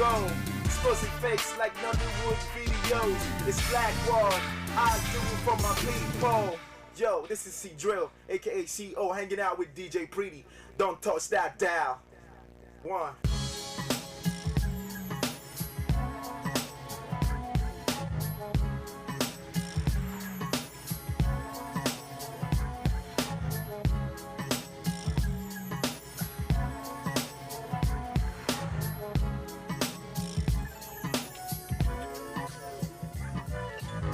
gone. Exposing fakes like Nollywood videos. It's Black Wall, I do it for my people. Yo, this is C Drill, aka CO, hanging out with DJ Pretty. Don't touch that dial. One.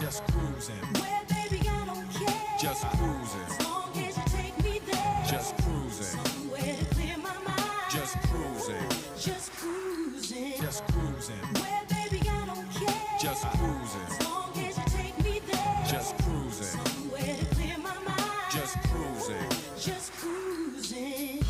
Just cruising. Well, baby, I don't care. Just cruising. As long as you take me there. Just cruising. Somewhere to clear my mind. Just cruising. Just cruising. Just cruising. Well, baby, I don't care. Just cruising. As long as you take me there. Just cruising. Somewhere to clear my mind. Just cruising. Just cruising.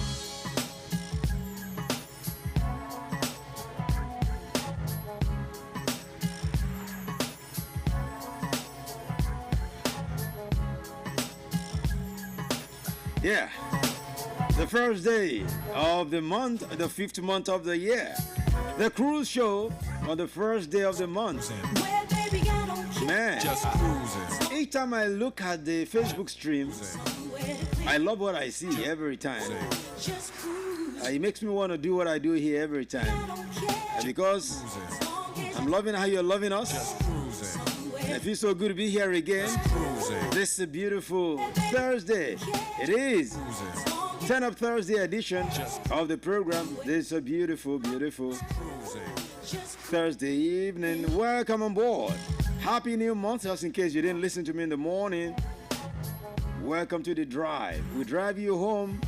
Yeah, the first day of the month, the fifth month of the year. The cruise show on the first day of the month. Man, just cruising. Each time I look at the Facebook stream, I love what I see every time. It makes me want to do what I do here every time. Because I'm loving how you're loving us. I feel so good to be here again. This is a beautiful Thursday. It is 10 Up Thursday edition of the program. This is a beautiful, beautiful Thursday evening. Welcome on board. Happy new month, just in case you didn't listen to me in the morning. Welcome to the drive. We drive you home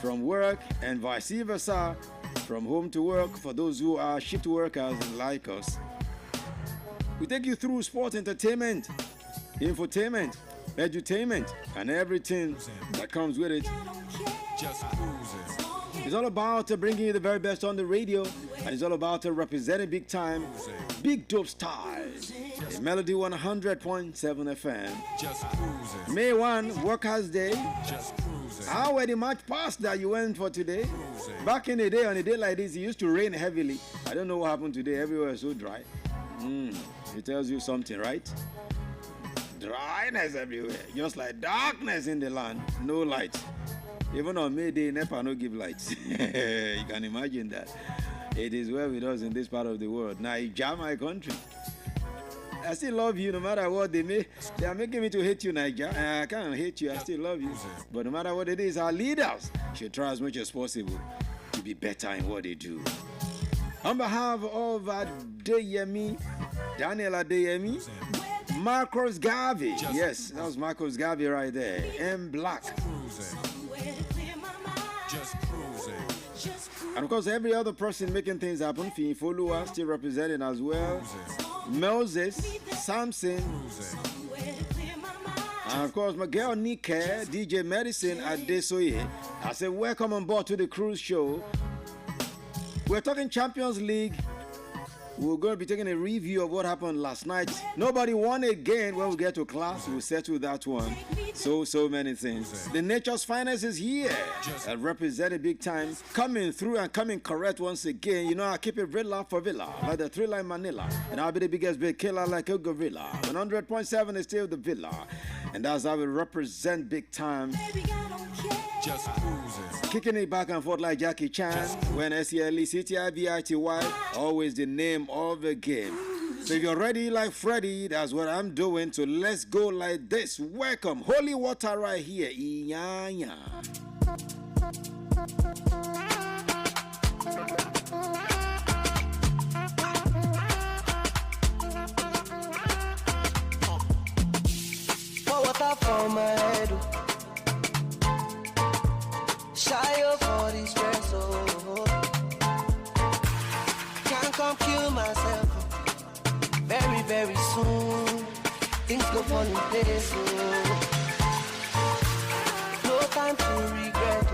from work and vice versa, from home to work for those who are shift workers like us. We take you through sports, entertainment, infotainment, edutainment, and everything that comes with it. Just cruising. It's all about bringing you the very best on the radio, and it's all about representing big time, big dope stars. Melody 100.7 FM. Just cruising. May 1, Workers' Day. Just cruising. How were the March past that you went for today? Back in the day, on a day like this, it used to rain heavily. I don't know what happened today. Everywhere is so dry. It tells you something, right? Dryness everywhere, just like darkness in the land, no light. Even on May Day, NEPA no give lights. You can imagine that. It is well with us in this part of the world. Nigeria, my country. I still love you no matter what they may. They are making me to hate you, Nigeria. I can't hate you, I still love you. But no matter what it is, our leaders should try as much as possible to be better in what they do. On behalf of Adeyemi, Daniel Adeyemi, Marcus Garvey. Yes, that was Marcus Garvey right there. M Black. And of course, every other person making things happen. Follower still representing as well. Moses, Samson. And of course, my girl Nike, DJ Medicine at Desoye. I said, welcome on board to the cruise show. We're talking Champions League. We're going to be taking a review of what happened last night. Nobody won again. When we get to class, we'll settle that one. So many things. The Nature's Finest is here and represented big time. Coming through and coming correct once again. You know, I keep it villa for villa, like the Thriller in Manila. And I'll be the biggest big killer like a gorilla. 100.7 is still the villa. And that's how we represent big time. Just cruising. Kicking it back and forth like Jackie Chan. When SELECTIVITY, always the name of the game. So if you're ready like Freddy, that's what I'm doing. So let's go like this. Welcome. Holy water right here. Inyanya. Pour water for my head. Shy of all this stress, can't come kill myself. Very, very soon, things go fall in place. No time to regret.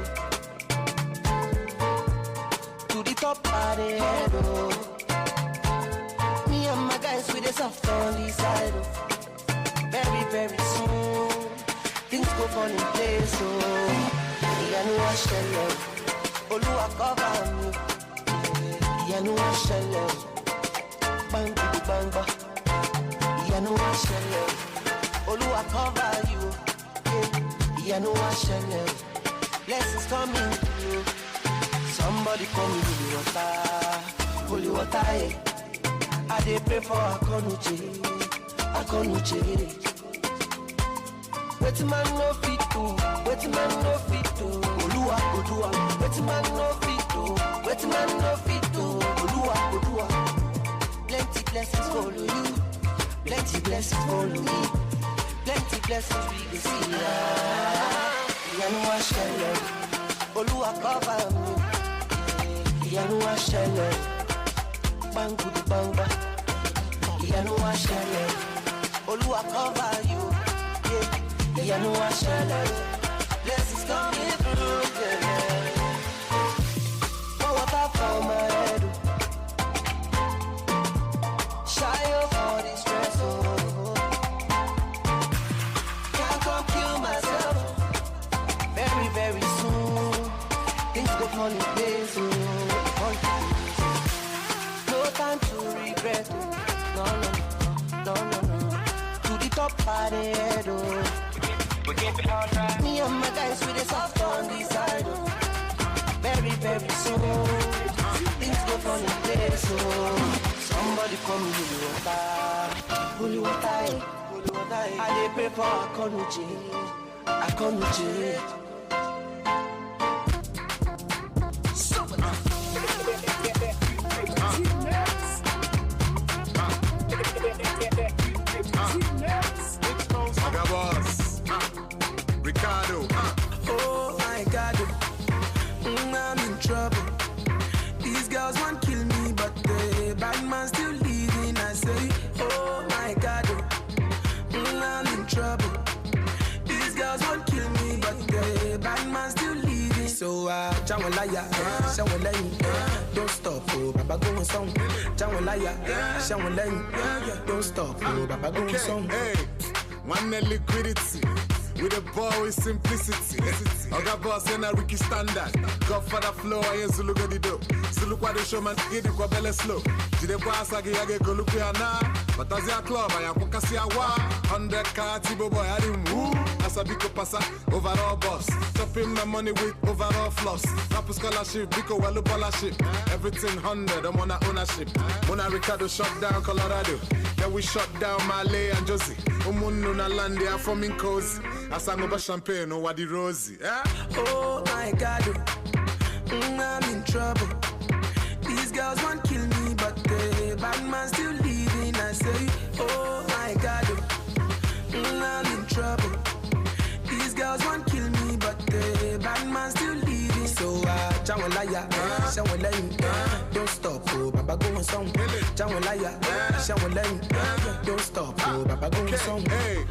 To the top of the head. Me and my guys with the soft on the side. Very, very soon, things go fall in place. Ìyanu ọ̀ṣẹ̀lẹ̀, Olúwa cover mi. Yanu Ashele, bang bang bang. Yanu Ashele, Oluwa cover you. Yanu Ashele, blessings coming to you. Somebody call me holy water, eh. I dey pray for Akonuche. Wait man no fit to, Oluwa. Wait man no fit to, Oluwa. Plenty blessings follow you, plenty blessings follow me, plenty blessings we can see. Yanu Ashele, Oluwa cover me. Yanu Ashele, bang bang bang. Yanu Ashele, Oluwa cover you. Yanu Ashele, blessings coming through. Oh, what I found my head. Shy of all this stress. Can't come kill myself. Very, very soon, things go fall in place. No time to regret. No. To the top of the head. Me and my guys with a soft on the side. Very, very soon, things go fall in place. Somebody call me holy water. I dey pray for Akonuche. Ricardo. Oh my God, I'm in trouble. These girls want kill me, but the bad man still leaving. I say, oh my God, I'm in trouble. These girls want kill me, but the bad man still leaving. So Jawalaya, don't stop, oh Baba go on song. Jawalaya, don't stop, oh Baba go on song. Hey, one liquidity. With a boy with simplicity. Oga boss and a Ricky standard. Godfather flow, I ain't Zulu go the do. Zulu kwa the showman, get the kwa belle slow. Jide boss agi age go look ya na. But as ya club, I am pokasi ya wa. 100 car, Tibo boy, I didn't woo. As a biko pasa, overall boss. Chopping my money with overall floss. Rap scholarship, biko walu scholarship. Everything 100, I'm on a ownership. Mona Ricardo shut down Colorado. Then we shut down Malay and Josie. Umunu na landi, I'm from in cozy. I sang over champagne, no what the rosy. Oh my God, I'm in trouble. These girls want kill me, but the bad man still leaving. I say, oh my God, I'm in trouble. These girls want kill me, but the bad man still leaving. So Jawalaya, don't stop, oh Baba go on song. Jawalaya, don't stop, oh Baba go on song. Hey.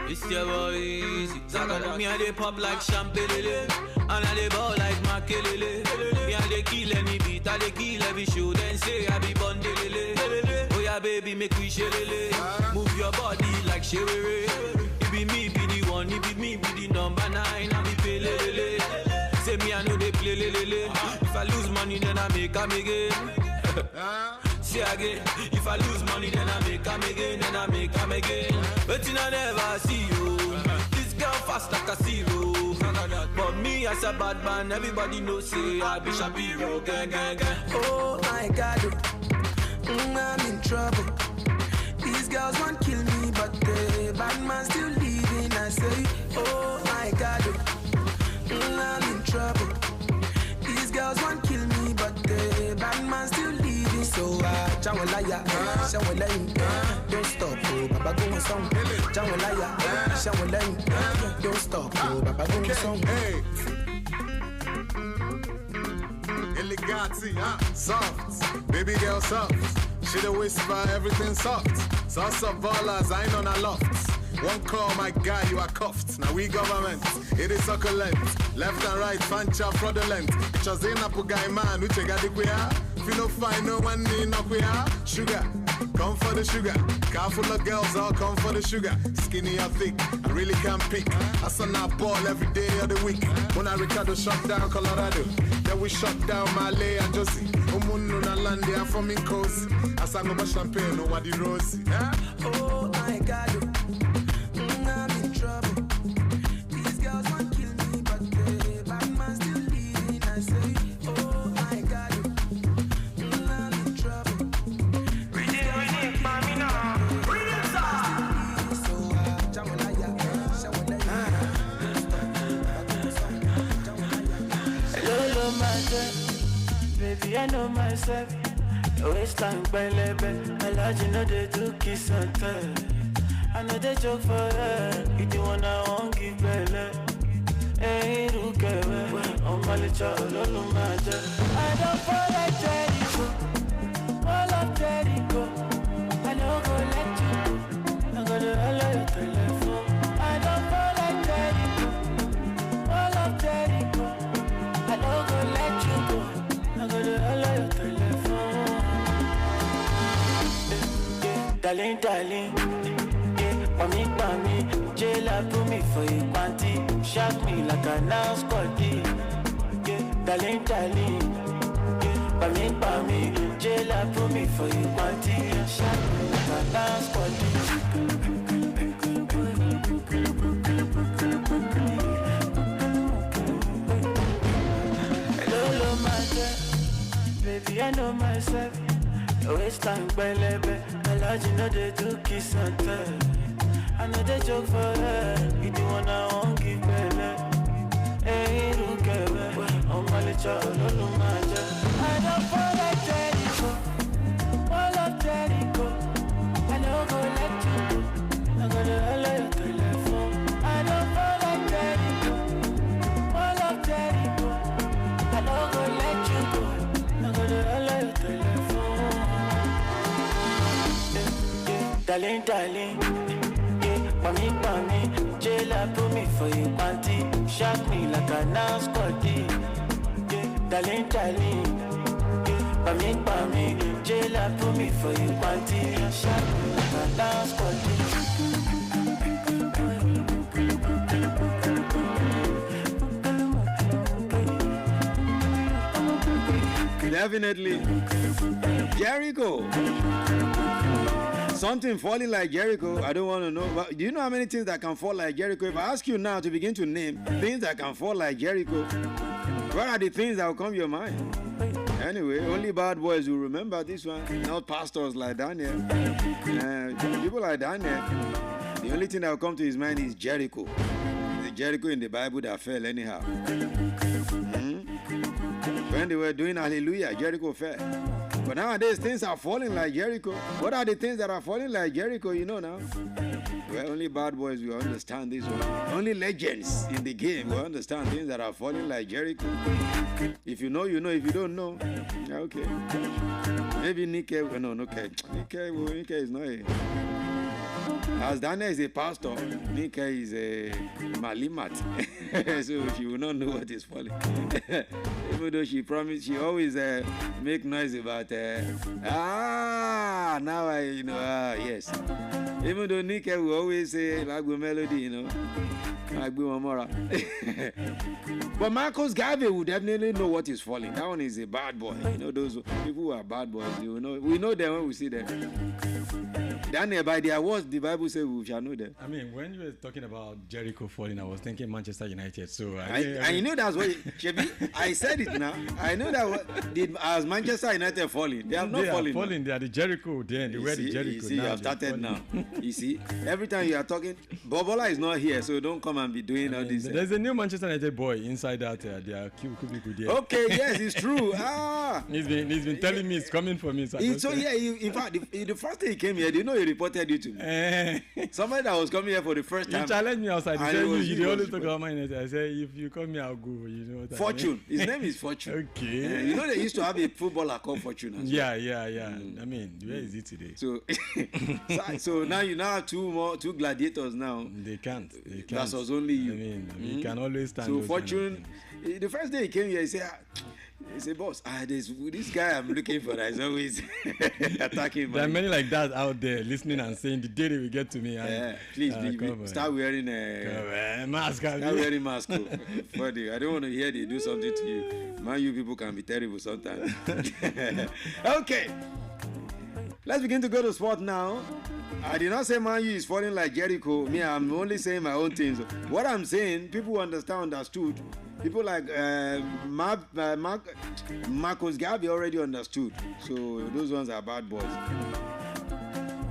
It's your boy easy. Zaga me and they pop like champagne, and I they ball like makelele. Me and they kill any beat, I they kill every show. Then say I be bondelele. Oh yeah, baby, make we shelele. Move your body like sherere. It be me, be the one. It be me, be the number 9. I be pelele. Say me, I know they play lele. If I lose money, then I make them again. Say again, if I lose money, then I make them again, But I never see you. This girl fast like a zero. But me as a bad man, everybody knows say I be Shapiro. Oh my God, I'm in trouble. These girls want kill me, but the bad man still leaving. I say, oh my God, I'm in trouble. These girls want kill me, but the bad man still leaving. So Jawalaya, don't stop, oh Baba go on song. Jawalaya, don't stop, oh Baba go on song. Hey. Elegati, soft, baby girl soft. She the whisper, everything soft. Sauce of ballers, I ain't on a loft. One call, my guy, you are cuffed. Now we government, it is succulent. Left and right, fancha fraudulent. Chazina guy man, which I got the queer. If you don't find no one, need no queer. Sugar, come for the sugar. Car full of girls, all come for the sugar. Skinny or thick, I really can't pick. I saw that ball every day of the week. When I Ricardo shut down Colorado, then we shut down Malay and Josie. Umunno na land, they are forming cozy. I sang about champagne, no what the rosy. Oh my God, I'm in trouble. These girls want kill me, but the bad man still leading. I say, oh my God, I'm in trouble. Hello, baby, I know myself. Waistline by label, I like you know they do kiss and tell. I know they joke for her. If you wanna won't give belly. Hey, look at me. I'm a little alone, I don't fall like Jericho. All of Jericho. I don't go let you go. I got to allow your telephone. I don't fall like Jericho. All of Jericho. I don't go let you go. I got to allow your telephone. Darling, darling, yeah, for me, jail put me for you, quanti, shock me like a now squatty, yeah, darling, darling, yeah, for me, jail put me for you, quanti, shock me like a now squatty. Hello, my girl, baby, I know myself. Waistline by label, I like you know they do kiss and tell. I know they joke for her, if you wanna won't give belly. Hey, look at me, I'm a little alone, my girl. I don't fall like Jericho, all of Jericho. I don't go let you go, I gotta allow your telephone. I don't fall like Jericho, all of Jericho. I don't go let you go, I gotta allow your telephone. Darling, darling, yeah, for me, jail put me for you, panty, shock me like a now squatty, yeah, darling, darling, yeah, for me, jail put me for you, panty, shock me like a now squatty. Definitely, Jericho. Something falling like Jericho, I don't want to know. But do you know how many things that can fall like Jericho? If I ask you now to begin to name things that can fall like Jericho, what are the things that will come to your mind? Anyway, only bad boys will remember this one, not pastors like Daniel. People like Daniel, the only thing that will come to his mind is Jericho. The Jericho in the Bible that fell anyhow. When they were doing hallelujah, Jericho fell. But nowadays, things are falling like Jericho. What are the things that are falling like Jericho, you know now? Well, only bad boys will understand this one. Only legends in the game will understand things that are falling like Jericho. If you know, you know. If you don't know, okay. Maybe Nike, no, okay. Nike is not a... As Daniel is a pastor, Nika is a malimat. So she will not know what is falling. Even though she promised, she always make noise about, now I, yes. Even though Nika will always say, Lagwe melody, Lagwe Mamora. But Marcus Garvey will definitely know what is falling. That one is a bad boy. Those people who are bad boys, we know them when we see them. Daniel, by their words, the Bible says we shall know them. I mean, when you were talking about Jericho falling, I was thinking Manchester United. So I know that's what I said it now. I know that as Manchester United falling, they have not fallen. Falling. They are the Jericho. They were the Jericho. You see, you have started now. You see, every time you are talking, Bobola is not here, so don't come and be doing all this. There's a new Manchester United boy inside that. They are cute. Okay, yes, it's true. He's been telling me it's coming for me. So yeah, in fact, the first day he came here, do you know he reported you to me? Somebody that was coming here for the first time. He challenged me outside. He said, you always talk about Man United. I said, if you come here, I'll go. You know what Fortune. His name is Fortune. Okay. They used to have a footballer called Fortune as well. Yeah. I mean, where is it today? So now you now have two gladiators now. They can't. That was only you. I mean, you can always stand. So Fortune, the first day he came here, he said, He said, boss, this guy I'm looking for that is always attacking. There are many like that out there listening and saying the day they will get to me. And, please start wearing a mask. Start wearing mask. Funny. I don't want to hear they do something to you. Man, you people can be terrible sometimes. Okay. Let's begin to go to sport now. I did not say Man U is falling like Jericho. Me, I'm only saying my own things. What I'm saying, people who understood. People like Marcos Gabi already understood. So those ones are bad boys.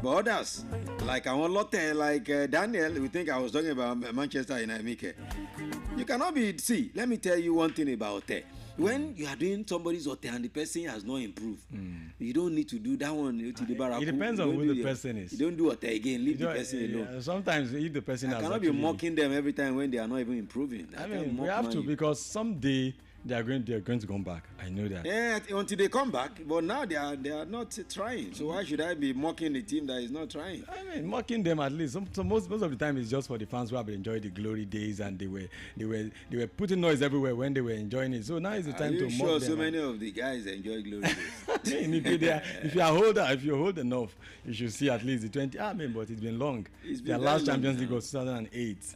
But others, like Lotte, like Daniel, we think I was talking about Manchester United. You cannot be, see, let me tell you one thing about it. When you are doing somebody's hotel and the person has not improved, you don't need to do that one. It depends on who the person is. You don't do hotel again. Leave the person alone. Sometimes if the person has cannot be mocking them every time when they are not even improving. I mean, we have to, because someday they are going to come back. I know that. Yeah, until they come back. But now they are not trying. So why should I be mocking the team that is not trying? I mean, mocking them at least. So most of the time it's just for the fans who have enjoyed the glory days, and they were putting noise everywhere when they were enjoying it. So now is the time to mock them. So many of the guys enjoy glory days. I mean, if you're old enough, you should see at least the 20. But it's been long. Their last Champions League was 2008.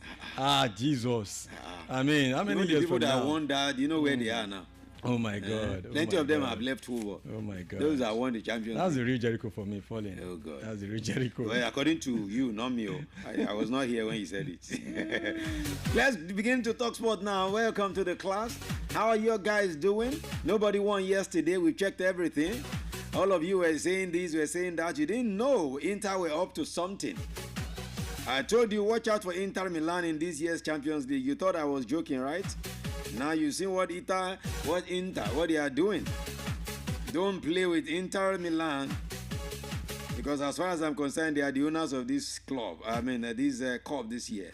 Jesus. I mean, how many years people from now? That won that, you know where they are now. Oh my God! Plenty of them have left football. Oh my God! Those that won the Champions League. That's the real Jericho for me, falling. Oh God! That's the real Jericho. Well, according to you, not me. I was not here when you said it. Let's begin to talk sport now. Welcome to the class. How are you guys doing? Nobody won yesterday. We checked everything. All of you were saying this, were saying that. You didn't know Inter were up to something. I told you, watch out for Inter Milan in this year's Champions League. You thought I was joking, right? Now you see what they are doing. Don't play with Inter Milan, because as far as I'm concerned, they are the owners of this club. I mean, this cup this year.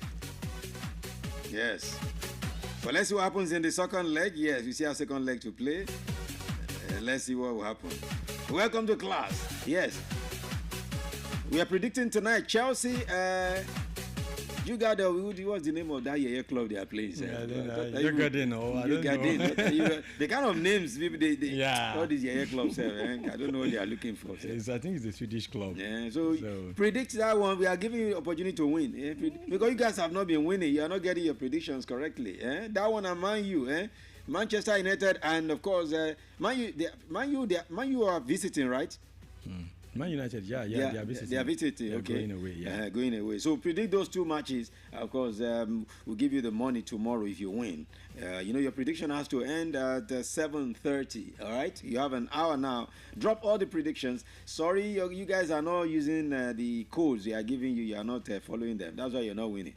Yes. But let's see what happens in the second leg. Yes, we see our second leg to play. Let's see what will happen. Welcome to class. Yes. We are predicting tonight Chelsea. You got what's the name of that club they are playing? You got it, no. I don't know. The kind of names they all these clubs have. I don't know what they are looking for. I think it's a Swedish club. Yeah, so predict that one. We are giving you the opportunity to win. Because you guys have not been winning. You are not getting your predictions correctly. That one and Man U. Manchester United, and of course Man U are visiting, right? Man United, they are visiting. They are visiting, okay. Going away, going away. So predict those two matches. Of course, we'll give you the money tomorrow if you win. Your prediction has to end at 7:30. All right, you have an hour now. Drop all the predictions. Sorry, you guys are not using the codes they are giving you. You are not following them. That's why you're not winning.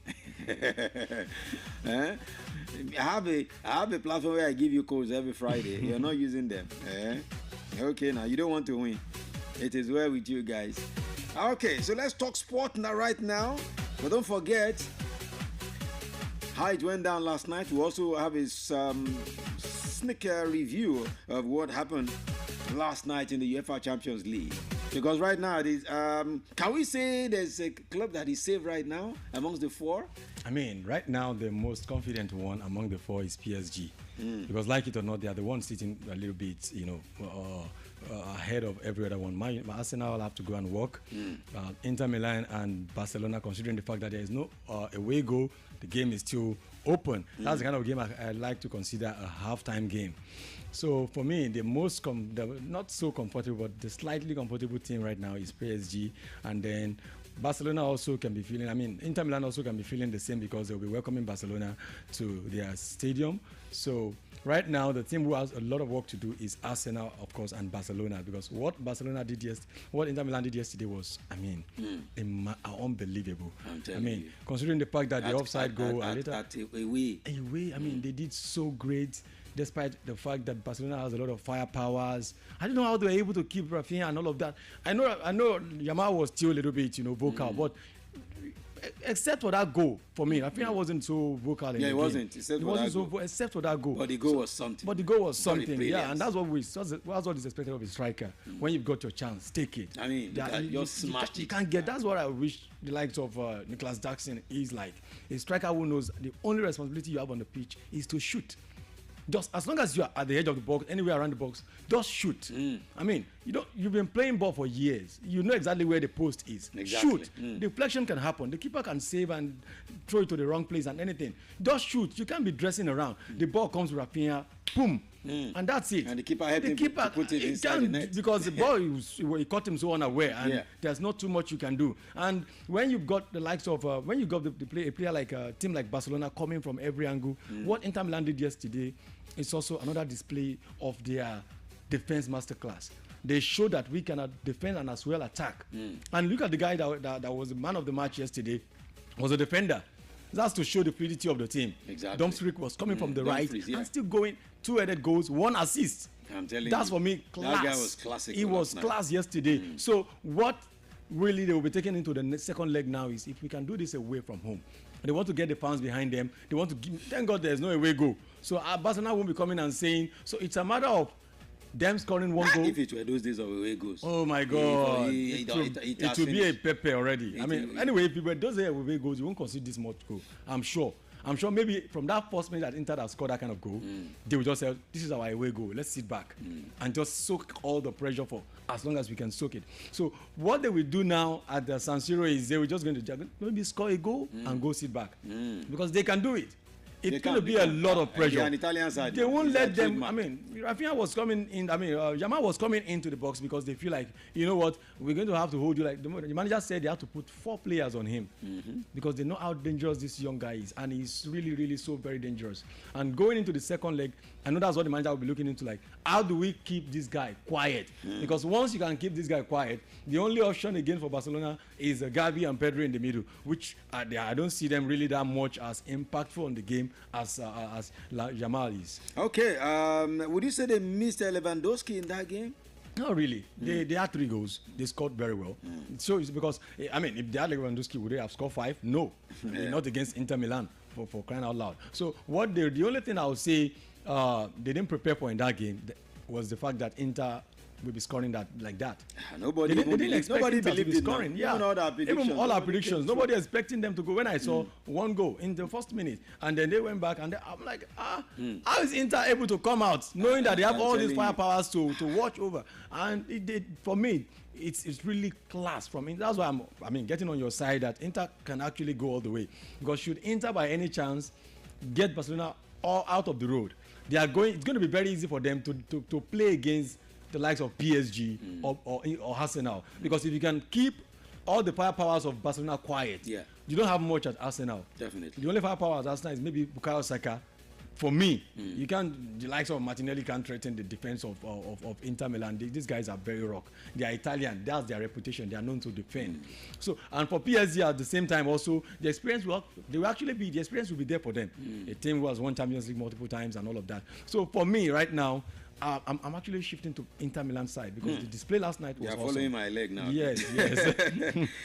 I have a platform where I give you codes every Friday. You're not using them. Okay, now you don't want to win. It is well with you guys. Okay, so let's talk sport right now. But don't forget how it went down last night. We also have a sneak review of what happened last night in the UEFA Champions League. Because right now, it is, can we say there's a club that is safe right now amongst the four? I mean, right now, the most confident one among the four is PSG. Because like it or not, they are the ones sitting a little bit, ahead of every other one. My Arsenal will have to go and walk. Inter Milan and Barcelona, considering the fact that there is no away goal, the game is still open. That's the kind of game I like to consider a halftime game. So for me, the not so comfortable, but the slightly comfortable team right now is PSG. And then Barcelona also can be feeling, Inter Milan also can be feeling the same, because they'll be welcoming Barcelona to their stadium. So right now, the team who has a lot of work to do is Arsenal, of course, and Barcelona, because what Inter Milan did yesterday was, unbelievable. Considering the fact that the offside goal away, they did so great. Despite the fact that Barcelona has a lot of firepower. I don't know how they were able to keep Rafinha and all of that. I know Yamal was still a little bit, vocal, but except for that goal, for me, Rafinha wasn't so vocal in the game. He wasn't. Except for that goal. But the goal was something. And that's what is expected of a striker. When you've got your chance, take it. You smashed it. You can't get. That's what I wish the likes of Nicholas Jackson is like. A striker who knows the only responsibility you have on the pitch is to shoot. just as long as you are at the edge of the box, anywhere around the box, just shoot. I mean, you've been playing ball for years. You know exactly where the post is. Exactly. Shoot. Deflection can happen. The keeper can save and throw it to the wrong place and anything. Just shoot. You can't be dressing around. The ball comes to Rafinha, boom. And that's it. And the keeper helped him to put it inside the net. Because the ball, he caught him so unaware, and there's not too much you can do. And when you've got the likes of, when you got a player like a team like Barcelona coming from every angle, what Inter Milan did yesterday is also another display of their defense masterclass. They showed that we cannot defend and as well attack. And look at the guy that was the man of the match yesterday, was a defender. That's to show the fluidity of the team. Exactly. Dumfries was coming from the Dumfries, right and still going 2 headed goals, 1 assist. I'm telling That's you, for me class. That guy was classic. He was class yesterday. So what really they will be taking into the second leg now is if we can do this away from home. They want to get the fans behind them. They want to give, thank God there's no away goal. So Barcelona won't be coming and saying, so it's a matter of them scoring 1 goal. If it were those days of away goals. Oh my God. It will be a Pepe already. I mean, anyway, if it were those days of away goals, you won't concede this much goal. I'm sure maybe from that first minute that Inter have scored that kind of goal, they will just say, this is our away goal. Let's sit back and just soak all the pressure for as long as we can soak it. So what they will do now at the San Siro is they will just going to maybe score a goal and go sit back because they can do it. It's going to be a lot of pressure. An Italian side. They won't let them. I mean, Rafinha was coming in. I mean, Yamal was coming into the box because they feel like, you know what, we're going to have to hold you. Like the manager said, they have to put 4 players on him because they know how dangerous this young guy is, and he's really, really so very dangerous. And going into the second leg, I know that's what the manager will be looking into. Like, how do we keep this guy quiet? Because once you can keep this guy quiet, the only option again for Barcelona is Gavi and Pedro in the middle, which I don't see them really that much as impactful on the game as Yamal is. Okay, would you say they missed Lewandowski in that game? Not really. They had 3 goals. They scored very well. So it's because, I mean, if they had Lewandowski, would they have scored 5? No. Not against Inter Milan, for crying out loud. So the only thing I would say they didn't prepare for in that game was the fact that Inter will be scoring that like that. Nobody didn't expect nobody Inter to be believed scoring. it. Yeah. Even all our predictions. Nobody expecting them to go. When I saw 1 goal in the first minute, and then they went back, and I'm like, how is Inter able to come out knowing that they have all these firepowers to watch over? And for me, it's really class from Inter. That's why I'm getting on your side that Inter can actually go all the way. Because should Inter by any chance get Barcelona all out of the road, it's going to be very easy for them to play against the likes of PSG or Arsenal, because if you can keep all the firepowers of Barcelona quiet, you don't have much at Arsenal. Definitely. The only firepower at Arsenal is maybe Bukayo Saka. For me, you can't. The likes of Martinelli can't threaten the defense of Inter Milan. These guys are very rock. They are Italian. That's their reputation. They are known to defend. So, and for PSG at the same time, also the experience will be there for them. A team who has won Champions League multiple times and all of that. So for me, right now, I'm actually shifting to Inter Milan side because the display last night was awesome. You're following my leg now. Yes.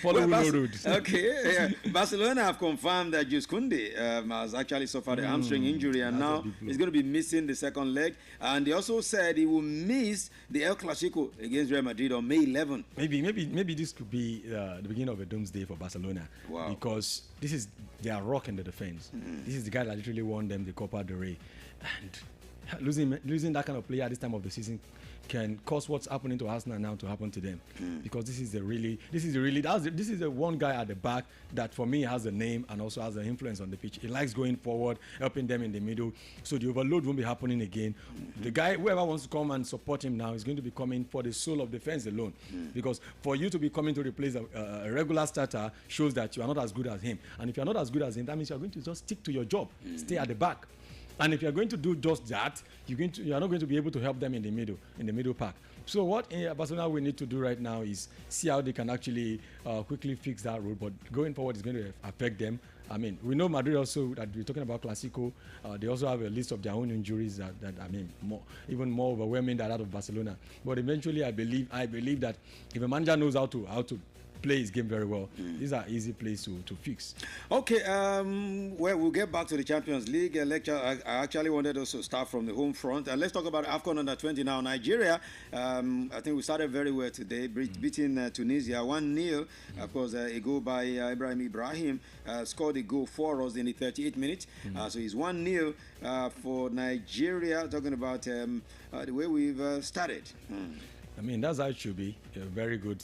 Follow the road. Okay, Barcelona have confirmed that Jules Koundé has actually suffered a hamstring injury, and now he's going to be missing the second leg. And they also said he will miss the El Clasico against Real Madrid on May 11. Maybe this could be the beginning of a doomsday for Barcelona. Wow. Because this is their rock in the defense. This is the guy that literally won them the Copa del Rey, and losing that kind of player at this time of the season can cause what's happening to Arsenal now to happen to them, because this is the one guy at the back that for me has a name and also has an influence on the pitch. He likes going forward, helping them in the middle, so the overload won't be happening again. The guy, whoever wants to come and support him now, is going to be coming for the soul of defense alone, because for you to be coming to replace a regular starter shows that you are not as good as him, and if you are not as good as him, that means you are going to just stick to your job, stay at the back. And if you're going to do just that, you are not going to be able to help them in the middle pack. So what Barcelona will need to do right now is see how they can actually quickly fix that road. But going forward, it's going to affect them. I mean, we know Madrid also, that we're talking about Clasico. They also have a list of their own injuries that even more overwhelming than that of Barcelona. But eventually, I believe that if a manager knows how to play his game very well. These are easy plays to fix. Okay, well, we'll get back to the Champions League lecture. I actually wanted us to start from the home front. Let's talk about AFCON under 20 now. Nigeria, I think we started very well today, beating Tunisia 1-0. Of course, a goal by Ibrahim scored a goal for us in the 38th minute. So it's 1-0 for Nigeria. Talking about the way we've started. I mean, that's how it should be. A very good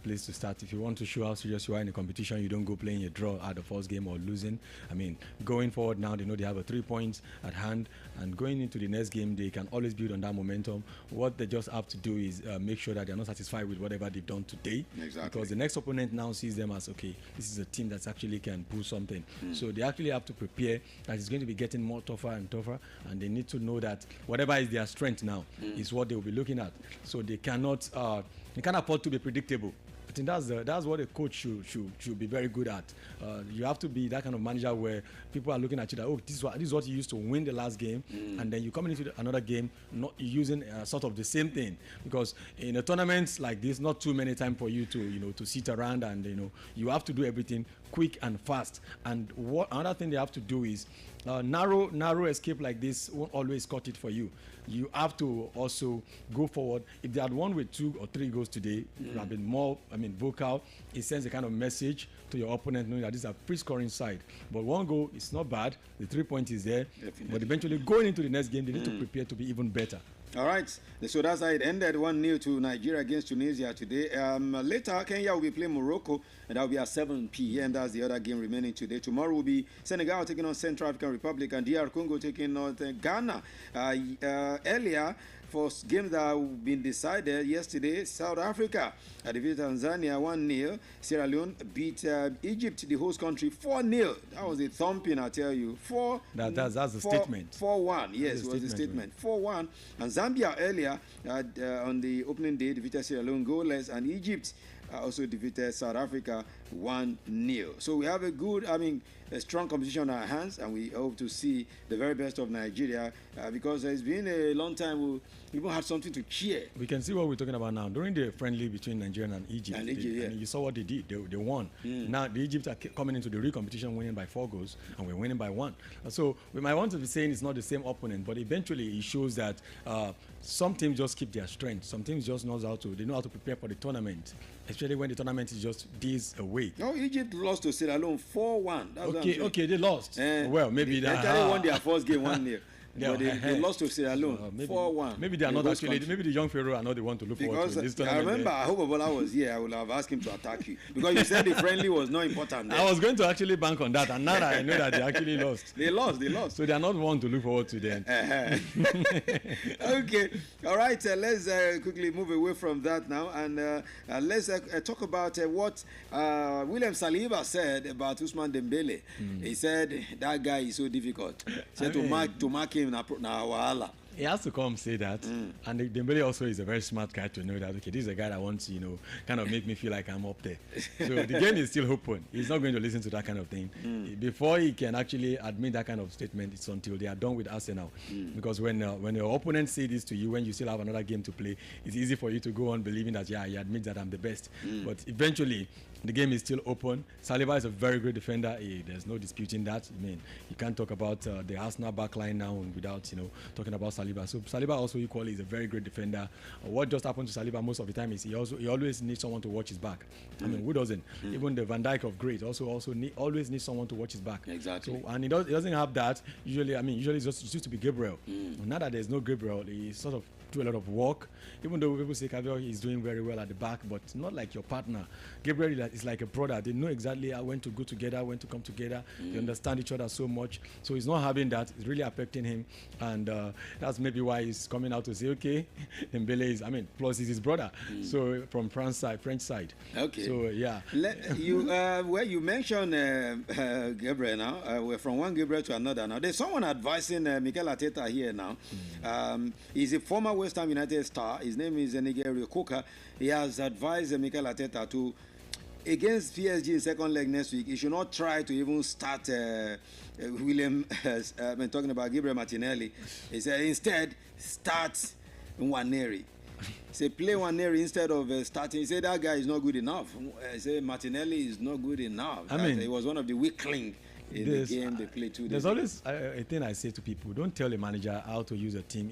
place to start. If you want to show how serious you are in a competition, you don't go playing a draw at the first game or losing. I mean, going forward now, they know they have a 3 points at hand, and going into the next game, they can always build on that momentum. What they just have to do is make sure that they're not satisfied with whatever they've done today. Exactly. Because the next opponent now sees them as, okay, this is a team that actually can pull something. So they actually have to prepare that it's going to be getting more tougher and tougher, and they need to know that whatever is their strength now is what they will be looking at. So they can't afford to be predictable. I think that's what a coach should be very good at. You have to be that kind of manager where people are looking at you that, oh, this is what you used to win the last game, and then you come into another game not using sort of the same thing. Because in a tournament like this, not too many time for you to sit around, and you have to do everything quick and fast. And another thing they have to do is narrow escape like this won't always cut it for you. You have to also go forward. If they had won with 2 or 3 goals today, it would have been more, vocal. It sends a kind of message to your opponent knowing that this is a free-scoring side. But 1 goal is not bad. The 3 points is there. Definitely. But eventually going into the next game, they need to prepare to be even better. All right, so that's how it ended. 1-0 to Nigeria against Tunisia today. Later, Kenya will be playing Morocco, and that will be at 7 p.m. That's the other game remaining today. Tomorrow will be Senegal taking on Central African Republic, and DR Congo taking on Ghana. Earlier, for games that have been decided yesterday, South Africa defeated Tanzania 1-0. Sierra Leone beat Egypt, the host country, 4-0. That was a thumping, I tell you. That's a statement. 4-1, yes, it was a statement. 4-1. And Zambia earlier, on the opening day, defeated Sierra Leone goalless, and Egypt also defeated South Africa 1-0. So we have a strong competition on our hands, and we hope to see the very best of Nigeria because it's been a long time we even had something to cheer. We can see what we're talking about now. During the friendly between Nigeria and Egypt, and you saw what they did. They won. Now the Egypt are coming into the real competition winning by 4 goals, and we're winning by 1. So we might want to be saying it's not the same opponent, but eventually it shows that some teams just keep their strength. Some teams just know how to prepare for the tournament, especially when the tournament is just days away. No, Egypt lost to Sierra Leone 4-1. Okay, they lost. Well, maybe they actually won their first game 1-0. But they lost to Sierra Leone 4-1. Maybe they are not actually. Maybe the young Pharaoh are not the one to look forward to this tournament. I remember, I hope Ebola was here. I would have asked him to attack you because you said the friendly was not important. I was going to actually bank on that, and now that I know that they actually lost. They lost. So they are not one to look forward to then. Okay, all right. Let's quickly move away from that now, and let's talk about what William Saliba said about Ousmane Dembele. He said that guy is so difficult. He said to mark him na wahala. He has to come say that, and Dembele also is a very smart guy to know that, okay, this is a guy that wants to, kind of make me feel like I'm up there. So the game is still open. He's not going to listen to that kind of thing. Before he can actually admit that kind of statement, it's until they are done with Arsenal. Because when your opponent say this to you, when you still have another game to play, it's easy for you to go on believing that, yeah, he admits that I'm the best. But eventually, the game is still open. Saliba is a very great defender. There's no disputing that. I mean, you can't talk about the Arsenal backline now without, talking about Saliba. So Saliba also equally is a very great defender. What just happened to Saliba most of the time is he always needs someone to watch his back. I mean, who doesn't? Even the Van Dijk of great always needs someone to watch his back. Exactly. So, and he doesn't have that. Usually it used to be Gabriel. Now that there's no Gabriel, he sort of do a lot of work. Even though people say Gabriel is doing very well at the back, but not like your partner. Gabriel is like a brother. They know exactly when to go together, when to come together. They understand each other so much. So he's not having that. It's really affecting him, and that's maybe why he's coming out to say, okay, Dembele is. Plus he's his brother. So from French side. Okay. So yeah. You mentioned Gabriel now. We're from one Gabriel to another now. There's someone advising Mikel Arteta here now. He's a former West Ham United star. His name is Nigeria Coker. He has advised Mikel Arteta to, against PSG in second leg next week, he should not try to even start talking about Gabriel Martinelli. He said instead start Nwaneri. say play Waneri instead of starting. Say that guy is not good enough. Say Martinelli is not good enough. I mean, he was one of the weakling in the game they played 2 days. There's always a thing I say to people: don't tell a manager how to use a team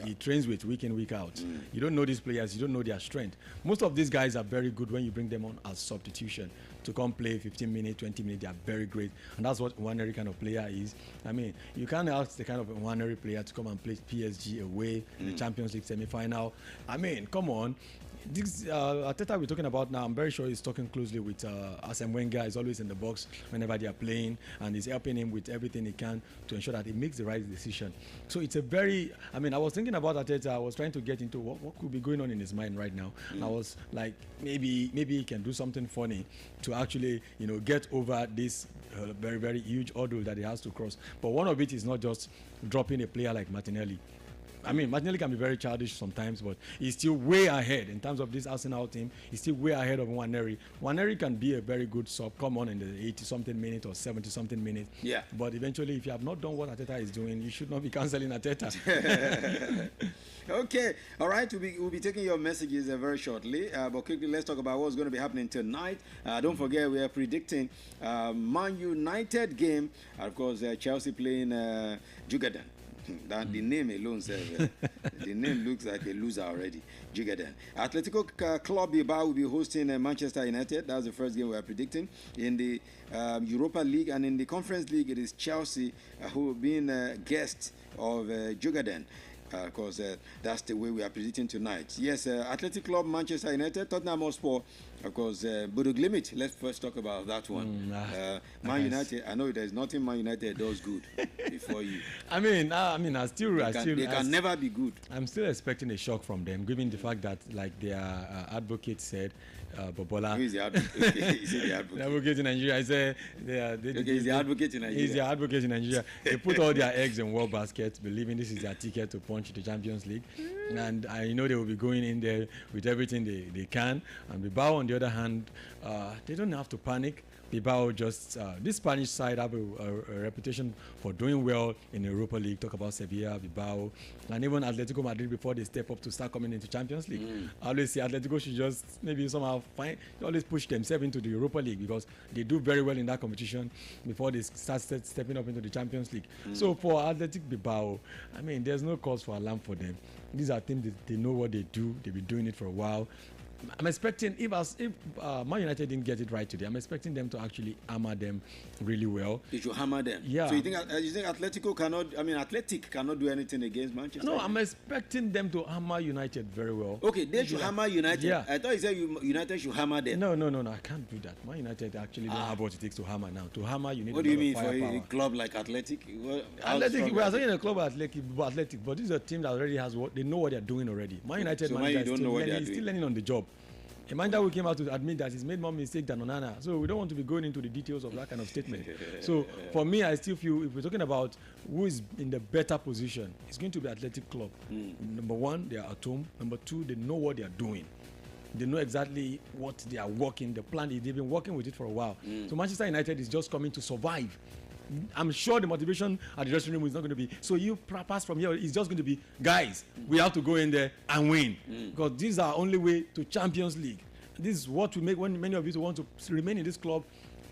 he trains with week in, week out. You don't know these players, you don't know their strength. Most of these guys are very good when you bring them on as substitution to come play 15 minutes, 20 minutes. They are very great, and that's what Waneri kind of player is. I mean, you can't ask the kind of Waneri player to come and play PSG away in the Champions League semi-final. I mean, come on. This Arteta we're talking about now, I'm very sure he's talking closely with Arsene Wenger. He's always in the box whenever they are playing, and he's helping him with everything he can to ensure that he makes the right decision. So it's a very, I mean, I was thinking about Arteta. I was trying to get into what could be going on in his mind right now. And I was like, maybe he can do something funny to actually, get over this very, very huge hurdle that he has to cross. But one of it is not just dropping a player like Martinelli. I mean, Martinelli can be very childish sometimes, but he's still way ahead in terms of this Arsenal team. He's still way ahead of Waneri. Waneri can be a very good sub, come on in the 80-something minute or 70-something minute. Yeah. But eventually, if you have not done what Arteta is doing, you should not be cancelling Arteta. Okay. All right. We'll be taking your messages very shortly. But quickly, let's talk about what's going to be happening tonight. Don't forget, we are predicting Man United game. Of course, Chelsea playing Jugadan. That the name alone says the name looks like a loser already. Jugadan. Atletico Club Bilbao will be hosting Manchester United. That's the first game we are predicting. In the Europa League and in the Conference League, it is Chelsea who have been guests of Jugadan. Of course, that's the way we are predicting tonight. Yes, Athletic Club, Manchester United, Tottenham Hotspur, of course, Bodo Glimt. Let's first talk about that one. Man United, I know there's nothing Man United does good before you. I mean, they can never be good. I'm still expecting a shock from them, given the fact that, like their advocate said, Bobola. Who is the advocate? Is it the advocate? The advocate in Nigeria. I say he's the advocate in Nigeria. He's the advocate in Nigeria. They put all their eggs in one basket, believing this is their ticket to punch the Champions League. And I know they will be going in there with everything they can. And Bilbao, on the other hand, they don't have to panic. Bilbao just, this Spanish side have a reputation for doing well in the Europa League. Talk about Sevilla, Bilbao, and even Atletico Madrid before they step up to start coming into Champions League. I always say Atletico should just maybe somehow always push themselves into the Europa League because they do very well in that competition before they start stepping up into the Champions League. So for Athletic Bilbao, I mean, there's no cause for alarm for them. These are teams that they know what they do. They've been doing it for a while. I'm expecting if Man United didn't get it right today, I'm expecting them to actually hammer them really well. They should hammer them. Yeah. So you think Atletico cannot? I mean, Athletic cannot do anything against Manchester. No, United? I'm expecting them to hammer United very well. Okay, they should hammer United. Yeah. I thought you said United should hammer them. No, I can't do that. Man United actually don't have what it takes to hammer now. To hammer, you need. What do you mean for a club like Athletic? Athletic, we are saying a club Athletic, but this is a team that already has what they know what they're doing already. Man United so manager is still learning on the job. A manager who came out to admit that he's made more mistakes than Onana. So we don't want to be going into the details of that kind of statement. So for me, I still feel if we're talking about who is in the better position, it's going to be Athletic Club. Number one, they are at home. Number two, they know what they are doing. They know exactly what they are working, the plan. They've been working with it for a while. So Manchester United is just coming to survive. I'm sure the motivation at the dressing room is not going to be, so you pass from here, it's just going to be, guys, we have to go in there and win. Because this is our only way to Champions League. This is what we make when many of you want to remain in this club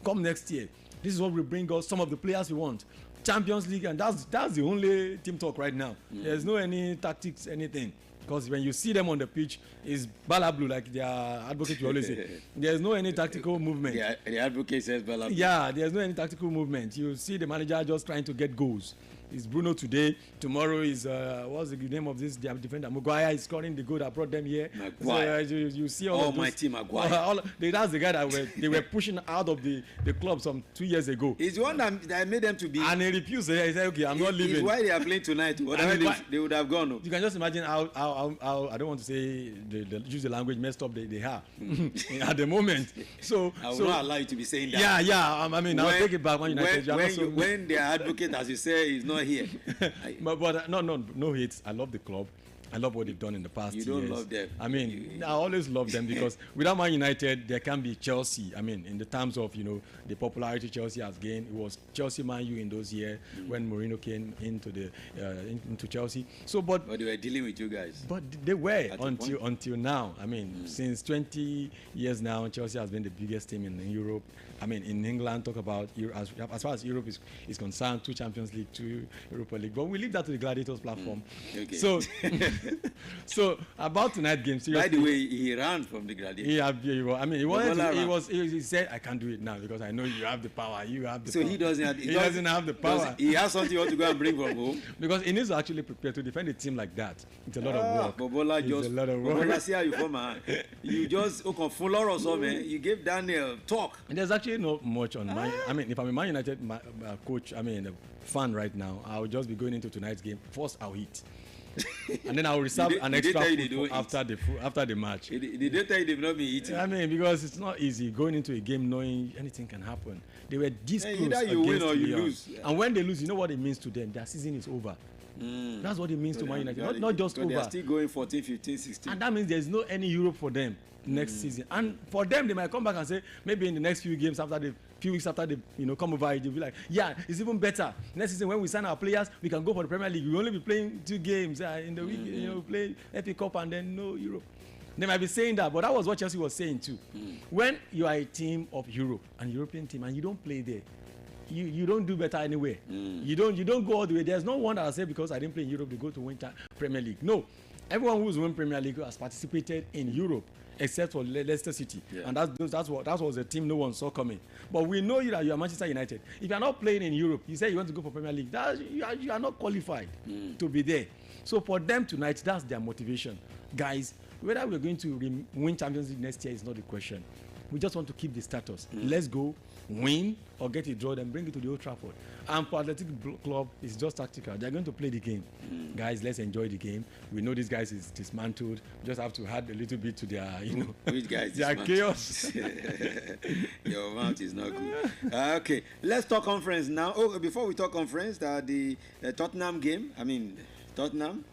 come next year. This is what will bring us some of the players we want. Champions League, and that's the only team talk right now. There's no any tactics, anything. Because when you see them on the pitch, it's bala blue, like their advocate will always say. There's no any tactical movement. Yeah, the advocate says bala blue. Yeah, there's no any tactical movement. You see the manager just trying to get goals. It's Bruno today. Tomorrow is what's the name of this defender? Maguire is scoring the goal that brought them here. Maguire. So, you see all of my team, Maguire. That's the guy that they were pushing out of the club some 2 years ago. He's the one that made them to be. And he refused. He said, "Okay, I'm not leaving." It's why they are playing tonight. They would have gone. No? You can just imagine how I don't want to say use the language messed up they have at the moment. So I will not allow you to be saying that. Yeah. I mean, I'll take it back. When their advocate, as you say, is not here. but no hate. I love the club. I love what they've done in the past You years. don't love them. I mean, I always love them because without Man United, there can be Chelsea. I mean, in the terms of, the popularity Chelsea has gained, it was Chelsea Man U in those years when Mourinho came into Chelsea. So, but they were dealing with you guys. But they were until now. I mean, since 20 years now, Chelsea has been the biggest team in Europe. I mean, in England, talk about as far as Europe is concerned, 2 Champions League, 2 Europa League. But we leave that to the Gladiators platform. Okay. So, so about tonight's game. Seriously, by the way, he ran from the Gladiators. He said, "I can't do it now because I know you have the power. You have the so power." he doesn't have. He doesn't have the power. He has something you want to go and bring from home. Because he needs to actually prepare to defend a team like that. It's a lot of work. Bobola it's a lot of work. Bobola, see how you come, man. You just full or so, man. You gave Daniel talk. And there's actually not much on my. I mean, if I'm a Man United coach, a fan right now, I'll just be going into tonight's game. First, I'll eat. And then I'll reserve an extra food after the match. Did they tell you they've not been eating? I mean, because it's not easy going into a game knowing anything can happen. They were this close either you win or you Lyon. lose. And when they lose, you know what it means to them? Their season is over. That's what it means to Man United. Not just over. They are still going 14, 15, 16. And that means there's no any Europe for them next season. And for them, they might come back and say, maybe in the next few games after the few weeks after they come over, they'll be like, yeah, it's even better. Next season when we sign our players, we can go for the Premier League. We'll only be playing 2 games in the week, play FA Cup and then no Europe. They might be saying that, but that was what Chelsea was saying too. When you are a team of Europe, an European team, and you don't play there, you don't do better anywhere. You don't go all the way. There's no one that will say because I didn't play in Europe, they go to win Premier League. No, everyone who's won Premier League has participated in Europe, except for Leicester City, and that was a team no one saw coming. But we know that you are Manchester United. If you are not playing in Europe, you say you want to go for Premier League, you are not qualified to be there. So for them tonight, that's their motivation, guys. Whether we're going to win Champions League next year is not the question. We just want to keep the status. Let's go, win, or get a draw, then bring it to the Old Trafford. And for Athletic Club, it's just tactical. They're going to play the game. Guys, let's enjoy the game. We know these guys is dismantled. We just have to add a little bit to their, Which guys their chaos. Your mouth is not good. Okay, let's talk conference now. Oh, before we talk conference, the Tottenham game. I mean, Tottenham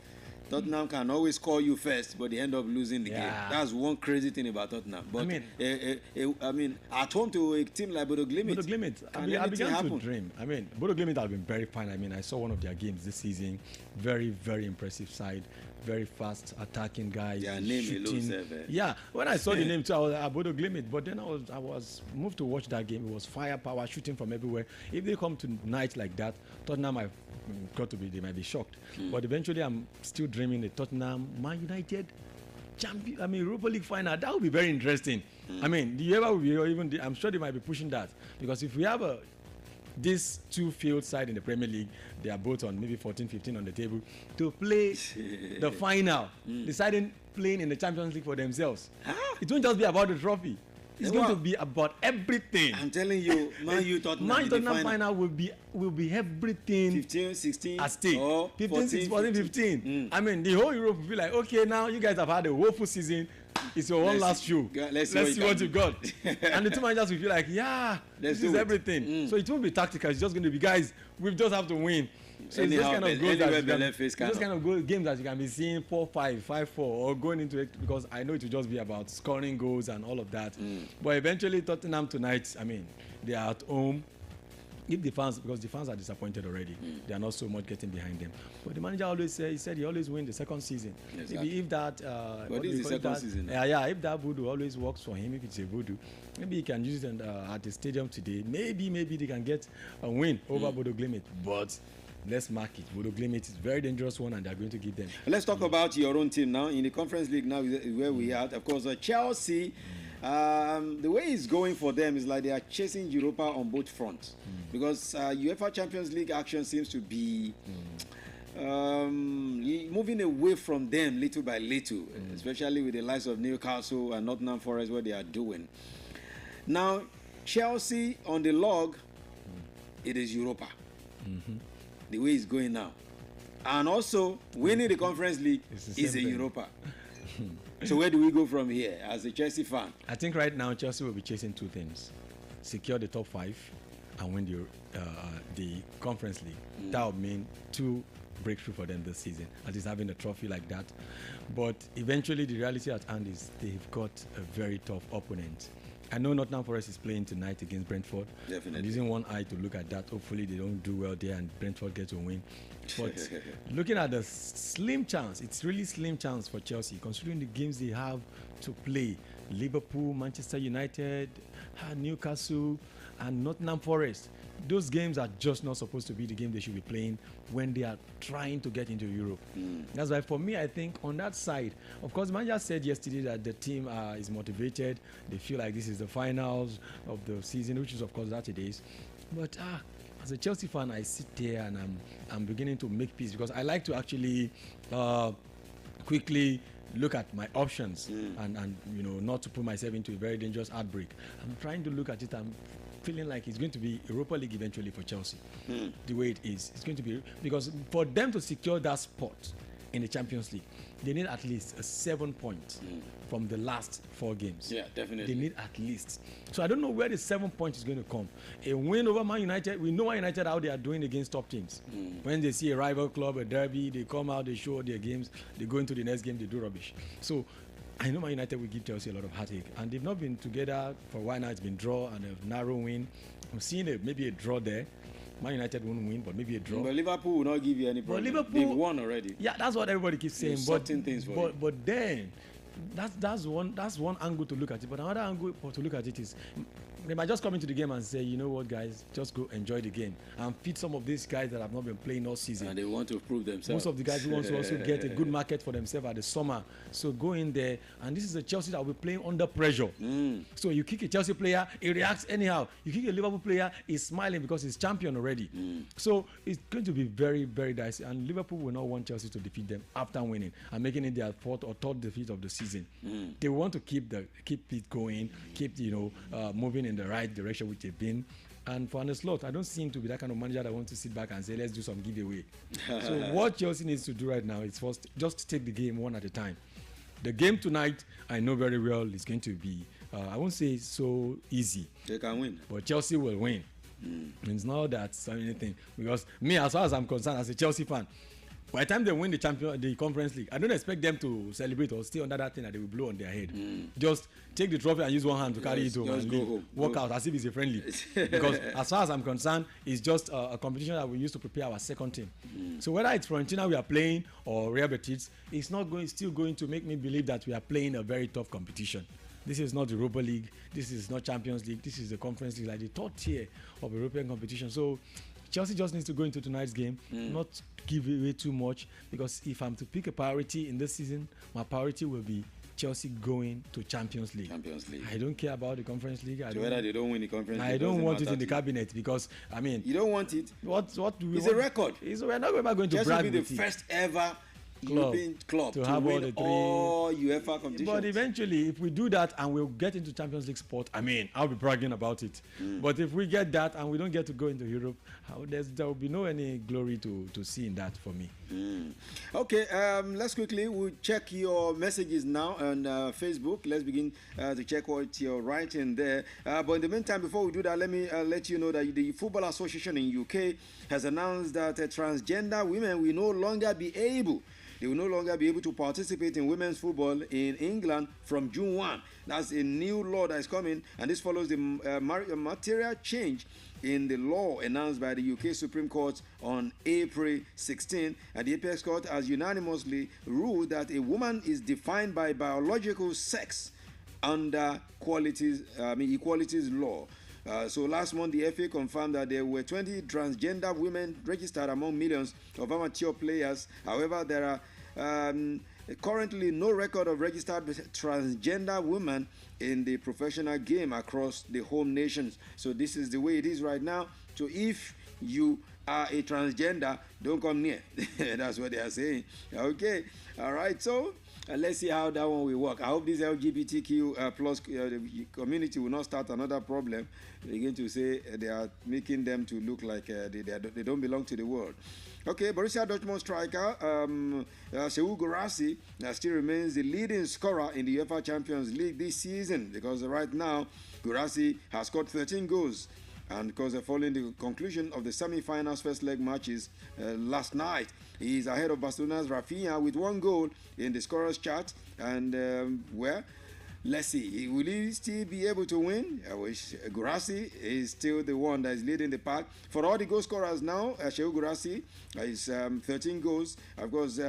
can always call you first, but they end up losing the game. That's one crazy thing about Tottenham. But I mean, at home to a team like Bodo Glimt, I began to dream. I mean, Bodo Glimt have been very fine. I mean, I saw one of their games this season. Very, very impressive side. Very fast attacking guys. Their name alone, yeah, when I saw the name too, I was at Bodo Glimt. But then I was moved to watch that game. It was firepower, shooting from everywhere. If they come tonight like that, Tottenham they might be shocked. But eventually, I'm still dreaming the Tottenham Man United champion. I mean, Europa League final. That would be very interesting. I mean, I'm sure they might be pushing that because if we have this 2 field side in the Premier League, they are both on maybe 14, 15 on the table to play the final, deciding playing in the Champions League for themselves. It won't just be about the trophy. It's going to be about everything. I'm telling you, Man U Tottenham final will be everything. 15, 16 at stake. 15, 14, 15. I mean, the whole Europe will be like, okay, now you guys have had a woeful season. It's your one last show. Let's see what you've got. And the two managers will feel like, this is everything. So it won't be tactical. It's just going to be, guys, we just have to win. So it's those kind of games that you can be seeing 4-5, 5-4, or going into it because I know it will just be about scoring goals and all of that. But eventually, Tottenham tonight, I mean, they are at home. Because the fans are disappointed already, they are not so much getting behind them. But the manager always said he always wins the second season. Exactly. If that, season. If that voodoo always works for him, if it's a voodoo, maybe he can use it at the stadium today. Maybe they can get a win over Bodo Glimt. But let's mark it. Bodo Glimt is a very dangerous one, and they're going to give them. Let's talk about your own team now in the Conference League. Now is where we are. Of course, Chelsea. The way it's going for them is like they are chasing Europa on both fronts because UEFA Champions League action seems to be moving away from them little by little, especially with the likes of Newcastle and Nottingham Forest, what they are doing. Now, Chelsea on the log, it is Europa. The way it's going now. And also, winning the Conference League is a Europa. So where do we go from here as a Chelsea fan? I think right now Chelsea will be chasing 2 things. Secure the top 5 and win the Conference League. That would mean 2 breakthrough for them this season, at least having a trophy like that. But eventually, the reality at hand is they've got a very tough opponent. I know Nottingham Forest is playing tonight against Brentford. Definitely. I'm using one eye to look at that. Hopefully, they don't do well there and Brentford gets a win. But looking at the slim chance, it's really slim chance for Chelsea, considering the games they have to play. Liverpool, Manchester United, Newcastle, and Nottingham Forest. Those games are just not supposed to be the game they should be playing when they are trying to get into Europe. That's why, for me, I think on that side, of course, the manager said yesterday that the team is motivated. They feel like this is the finals of the season, which is, of course, that it is. But as a Chelsea fan, I sit there and I'm beginning to make peace, because I like to actually quickly look at my options and not to put myself into a very dangerous outbreak. I'm trying to look at it. I'm feeling like it's going to be Europa League eventually for Chelsea. The way it is, it's going to be, because for them to secure that spot in the Champions League, they need at least 7 points from the last 4 games. Yeah, definitely. They need at least. So I don't know where the 7 points is going to come. A win over Man United, we know Man United how they are doing against top teams. When they see a rival club, a derby, they come out, they show their games, they go into the next game, they do rubbish. So I know Man United will give Chelsea a lot of heartache, and they've not been together for a while now. It's been draw and a narrow win. I'm seeing maybe a draw there. Man United won't win, but maybe a draw. But Liverpool will not give you any problem. They've won already. Yeah, that's what everybody keeps saying. But then that's one angle to look at it. But another angle to look at it is, they might just come into the game and say, you know what, guys, just go enjoy the game and feed some of these guys that have not been playing all season. And they want to prove themselves. Most of the guys who want to also get a good market for themselves at the summer. So go in there, and this is a Chelsea that will be playing under pressure. So you kick a Chelsea player, he reacts anyhow. You kick a Liverpool player, he's smiling because he's champion already. So it's going to be very, very dicey. And Liverpool will not want Chelsea to defeat them after winning and making it their 4th or 3rd defeat of the season. They want to keep it going, keep moving in the right direction which they've been. And for Arne Slot, I don't seem to be that kind of manager that wants to sit back and say, let's do some giveaway. So what Chelsea needs to do right now is first just take the game one at a time. The game tonight, I know very well, is going to be, I won't say so easy. They can win. But Chelsea will win. It's not that anything. Because me, as far as I'm concerned, as a Chelsea fan, by the time they win the Conference League, I don't expect them to celebrate or stay under that thing that they will blow on their head. Just take the trophy and use one hand to carry it home and leave. Walk out as if it's a friendly. Because as far as I'm concerned, it's just a competition that we use to prepare our second team. So whether it's Fiorentina we are playing or Real Betis, it's still going to make me believe that we are playing a very tough competition. This is not the Europa League. This is not Champions League. This is the Conference League, like the 3rd tier of European competition. So Chelsea just needs to go into tonight's game, not give away too much, because if I'm to pick a priority in this season, my priority will be Chelsea going to Champions League. I don't care about the Conference League. Whether they don't win the Conference League, I don't want it in the cabinet, because I mean, you don't want it. What do we it's want? A record. We're not going to Chelsea brag will be with the it. first ever European club to win all UEFA competitions. But eventually, if we do that and we'll get into Champions League sport, I mean, I'll be bragging about it. But if we get that and we don't get to go into Europe, there will be no any glory to see in that for me. Okay, let's quickly, we'll check your messages now on Facebook. Let's begin to check what you're writing there. But in the meantime, before we do that, let me let you know that the Football Association in UK has announced that transgender women will no longer be able to participate in women's football in England from June 1. That's a new law that is coming, and this follows the material change in the law announced by the UK Supreme Court on April 16. And the Apex Court has unanimously ruled that a woman is defined by biological sex under equalities law. So last month, the FA confirmed that there were 20 transgender women registered among millions of amateur players. However, there are currently no record of registered transgender women in the professional game across the home nations. So this is the way it is right now. So if you are a transgender, don't come near. That's what they are saying. Okay. All right. So let's see how that one will work. I hope this LGBTQ plus community will not start another problem. They're begin to say they are making them to look like they don't belong to the world. Okay, Borussia Dortmund striker Sekou Guirassy still remains the leading scorer in the UEFA Champions League this season, because right now Guirassy has scored 13 goals And because following the conclusion of the semi-finals first leg matches last night, he is ahead of Barcelona's Rafinha with 1 goal in the scorers chart. And let's see, will he still be able to win? I wish Gurasi is still the one that is leading the pack. For all the goal scorers now, Shehu Gurasi is 13 goals. Of course,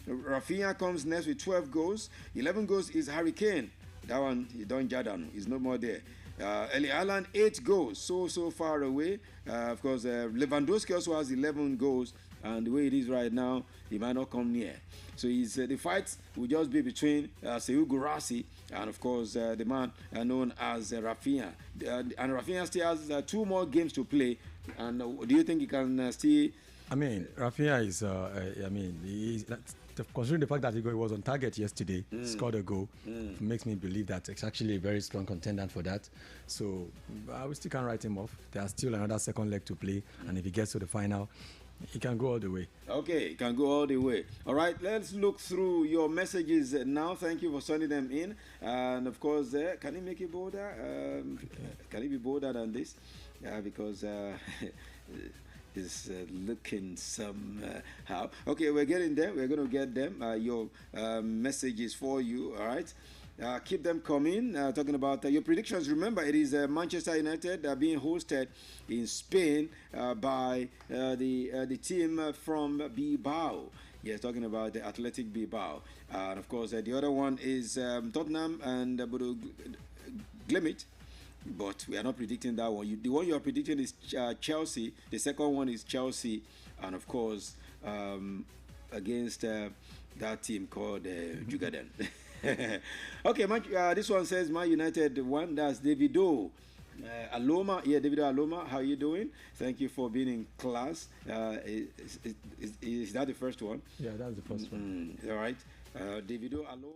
Rafinha comes next with 12 goals. 11 goals is Harry Kane. That one, he don't Jordan. He's no more there. Eli Haaland, 8 goals. So far away. Of course, Lewandowski also has 11 goals. And the way it is right now, he might not come near. So the fight will just be between Sekou Guirassy and, of course, the man known as Rafinha. And Rafinha still has 2 more games to play. And do you think he can still... I mean, Rafinha is, considering the fact that he was on target yesterday, scored a goal, makes me believe that it's actually a very strong contender for that. So we still can't write him off. There's still another second leg to play, and if he gets to the final, he can go all the way. Okay, he can go all the way. All right, let's look through your messages now. Thank you for sending them in. And of course, can you make it bolder? Can it be bolder than this? Because it's looking somehow. Okay, we're getting there. We're going to get them. Your messages for you. All right. Keep them coming. Talking about your predictions. Remember, it is Manchester United being hosted in Spain by the team from Bilbao. Yes, talking about the Athletic Bilbao. And of course, the other one is Tottenham and Bodo Glimt. But we are not predicting that one. The one you are predicting is Chelsea. The second one is Chelsea. And of course, against that team called Jugaden. Okay, this one says Man United 1. That's Davido Aloma. Yeah, Davido Aloma. How are you doing? Thank you for being in class. Is that the first one? Yeah, that's the first one. All right. Davido Aloma.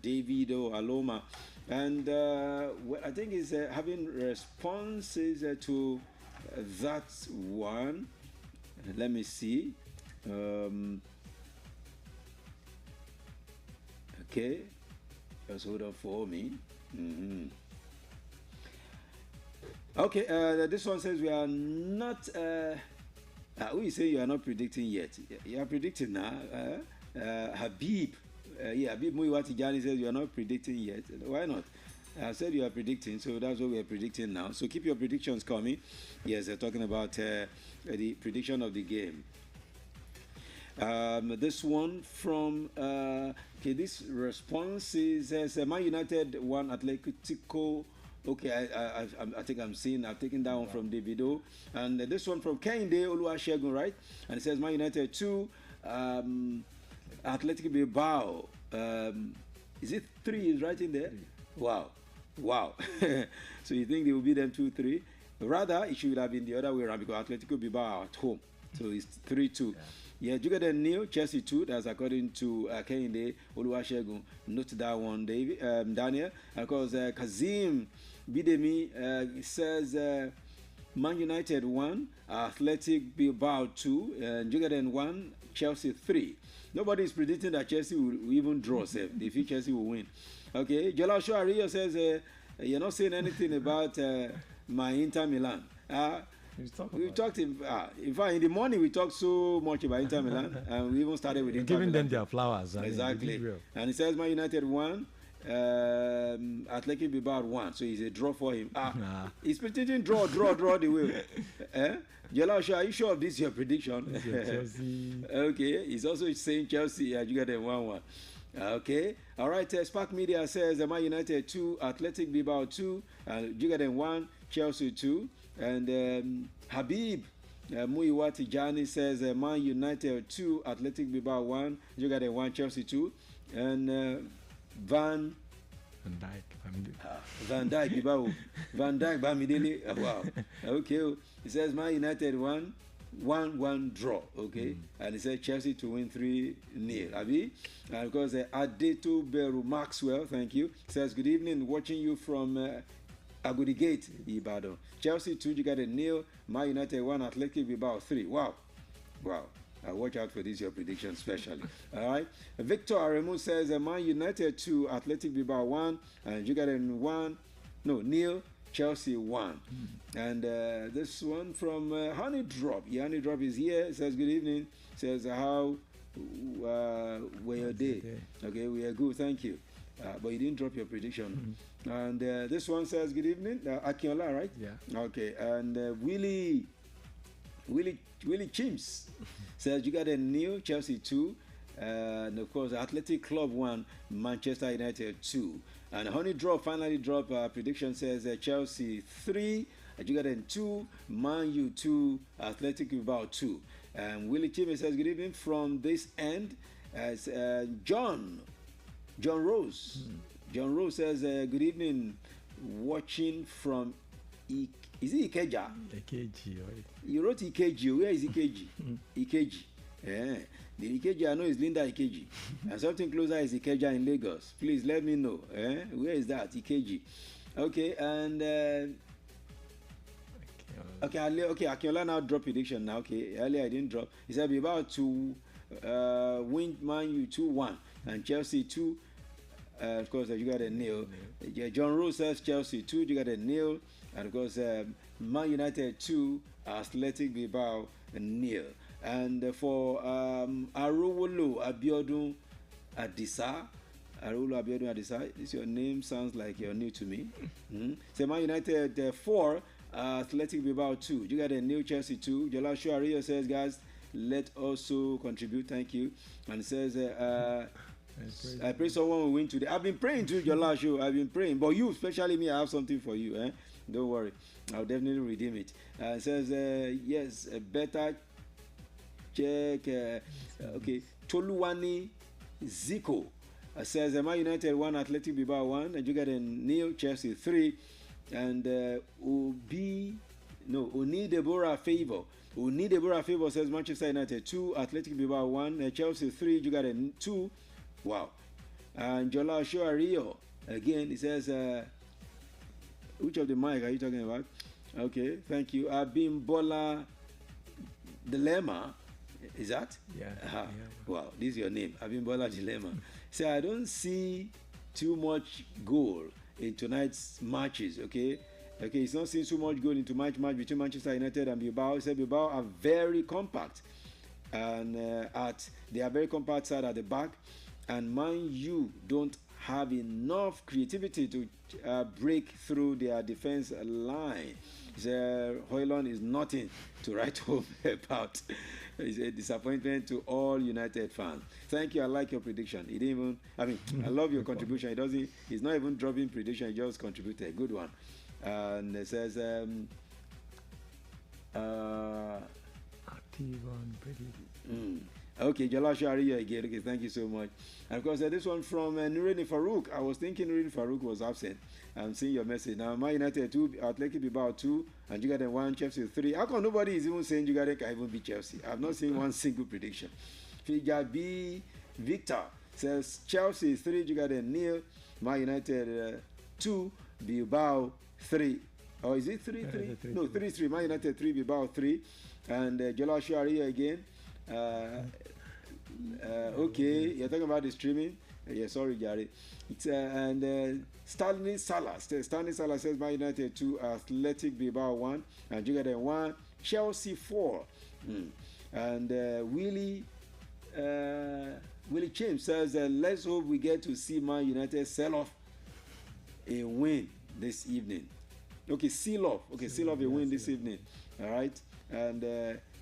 Davido Aloma, and I think he's having responses to that one. Let me see. Okay, just hold on for me. Okay, this one says we are not. Who is saying you are not predicting yet? You are predicting now. Habib. Habib Muiwatijani says you are not predicting yet. Why not? I said you are predicting, so that's what we are predicting now. So keep your predictions coming. Yes, they're talking about the prediction of the game. This one from this response is Man United 1, Atletico. Okay, I think I'm taking that one from Davido. And this one from Kehinde Oluwasegun, right? And it says Man United 2. Athletic Bilbao, is it 3 is right in there? Wow. So you think they will beat them 2-3? Rather, it should have been the other way around because Atletico Bilbao are at home. So it's 3-2. Yeah, Jugaden nil, Chelsea 2. That's according to Kehinde Oluwasegun. Note that one, Daniel. And of course, Kazim Bidemi says Man United 1, Athletic Bilbao 2, and Jugaden 1, Chelsea 3. Nobody is predicting that Chelsea will even draw. They feel Chelsea will win. Okay, Jolasho Ariyo says you're not saying anything about my Inter Milan. We talked in fact in the morning we talked so much about Inter Milan, and we even started with Inter giving Milan. Them their flowers. Exactly. And it says Man United 1. Athletic Bilbao 1, so it's a draw for him. He's predicting draw the way. Jolasho, are you sure of this your prediction? Okay, he's also saying Chelsea. You got them 1-1. Okay, all right. Spark Media says Man United 2, Athletic Bilbao 2, you got them 1, Chelsea 2, and Habib Muiwati Jani says Man United 2, Athletic Bilbao 1, you got them 1, Chelsea 2, and Van Dijk, Bilbao. Van Dijk, Bamidele. Wow. Okay. It says Man United 1-1 draw. Okay. And it says Chelsea to win 3-0. Abi? And of course, Adeto Beru Maxwell, thank you. Says, good evening. Watching you from Agudi Gate, Ibadan. Chelsea 2, you got a nil. Man United 1, Athletic Bilbao 3. Wow. Watch out for this, your prediction, especially. All right. Victor Aremu says Man United 2, Athletic Bilbao 1, and you got a 1. No, nil. Chelsea 1. And this one from Honey Drop. Yeah, Honey Drop is here. Says good evening. Says how were your day? Okay, we are good, thank you. But you didn't drop your prediction. And this one says good evening. Akinola, right? Yeah. Okay. And Willie Chims says you got a nil. Chelsea 2. And of course, Athletic Club 1, Manchester United 2. And Honey Drop finally dropped prediction says Chelsea 3, you got a 2, Man U 2, Athletic Bilbao 2. And Willie Chime says good evening from this end as John Rose. John Rose says good evening, watching from is it Ikeja? Ikeji, right? You wrote Ikeji. Where is Ikeji? Ikeji. Yeah. The Ikeji I know is Linda Ikeji. And something closer is Ikeja in Lagos. Please let me know. Where is that? Ikeji. Okay, and okay, Akinola now drop prediction now. Okay, earlier I didn't drop. He said Bilbao to win Man U 2-1 and Chelsea 2. Of course, you got a nil. John Rose says Chelsea 2, you got a nil. And of course, Man United 2, Athletic Bilbao nil. And for Arowolo Abiodun Adisa, this your name sounds like you're new to me. So Man United 4, Athletic Bilbao 2. You got a new Chelsea 2. Jolasho Ario says, guys, let also contribute. Thank you. And says, I pray someone will win today. I've been praying to Jolasho. I've been praying. But you, especially me, I have something for you. Don't worry. I'll definitely redeem it. It says, yes, a better check. Okay. Toluwani Zico says, Man United 1, Athletic Bilbao 1. And you got a nil, Chelsea 3. And Oni Deborah Favor. Oni Deborah Favor says Manchester United 2, Athletic Bilbao 1, Chelsea 3, you got a 2. Wow. And Jola Shoario, again, he says, which of the mic are you talking about? Okay, thank you. Abimbola Dilemma, is that? Yeah. Yeah. Wow, this is your name, Abimbola Dilemma. So I don't see too much goal in tonight's matches, okay? Okay, it's not seeing too much goal into match between Manchester United and Bilbao. He said Bilbao are very compact, and they are very compact side at the back, and Man U don't have enough creativity to break through their defense line. He said Højlund is nothing to write home about. It's a disappointment to all United fans. Thank you. I like your prediction. He didn't even. I mean, I love your contribution. He's not even dropping prediction. He just contributed. Good one. And it says, okay, Jolasho Ariyo again. Okay, thank you so much. And of course, this one from Nureni Farouk. I was thinking Nureni Farouk was absent. I'm seeing your message now. Man United 2, Athletic Bilbao 2, and you got a 1, Chelsea 3. How come nobody is even saying you got can even beat Chelsea? I've not seen one single prediction. Figure B, Victor says Chelsea 3, you got a nil. Man United 2, Bilbao 3. Or is it 3-3? No, 3-3. Man United 3, Bilbao 3. And Jolasho Ariyo again. Okay, you're talking about the streaming. Yeah, sorry, Gary. It's and Stanley Salah says Man United 2, Athletic Bilbao 1, and you got a 1, Chelsea 4. And Willie James says let's hope we get to see Man United sell off a win this evening. Okay, seal off a win this evening. All right, and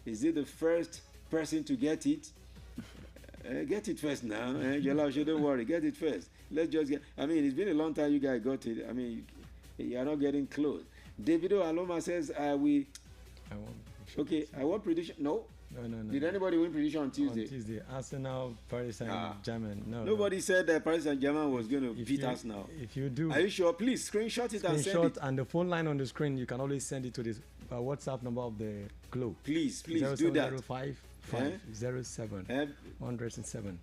is it the first person to get it? Get it first now. Jolasho, don't worry. Get it first. Let's just get. I mean, it's been a long time you guys got it. I mean, you are not getting close. Davido Aloma says, "We." Okay, I want prediction. No. Did anybody win prediction on Tuesday? On Tuesday, Arsenal, Paris Saint-Germain. Nobody said that Paris Saint-Germain was going to beat us now. If you do, are you sure? Please screenshot it and send it. And the phone line on the screen, you can always send it to this WhatsApp number of the Globe. Please do that. 507 107.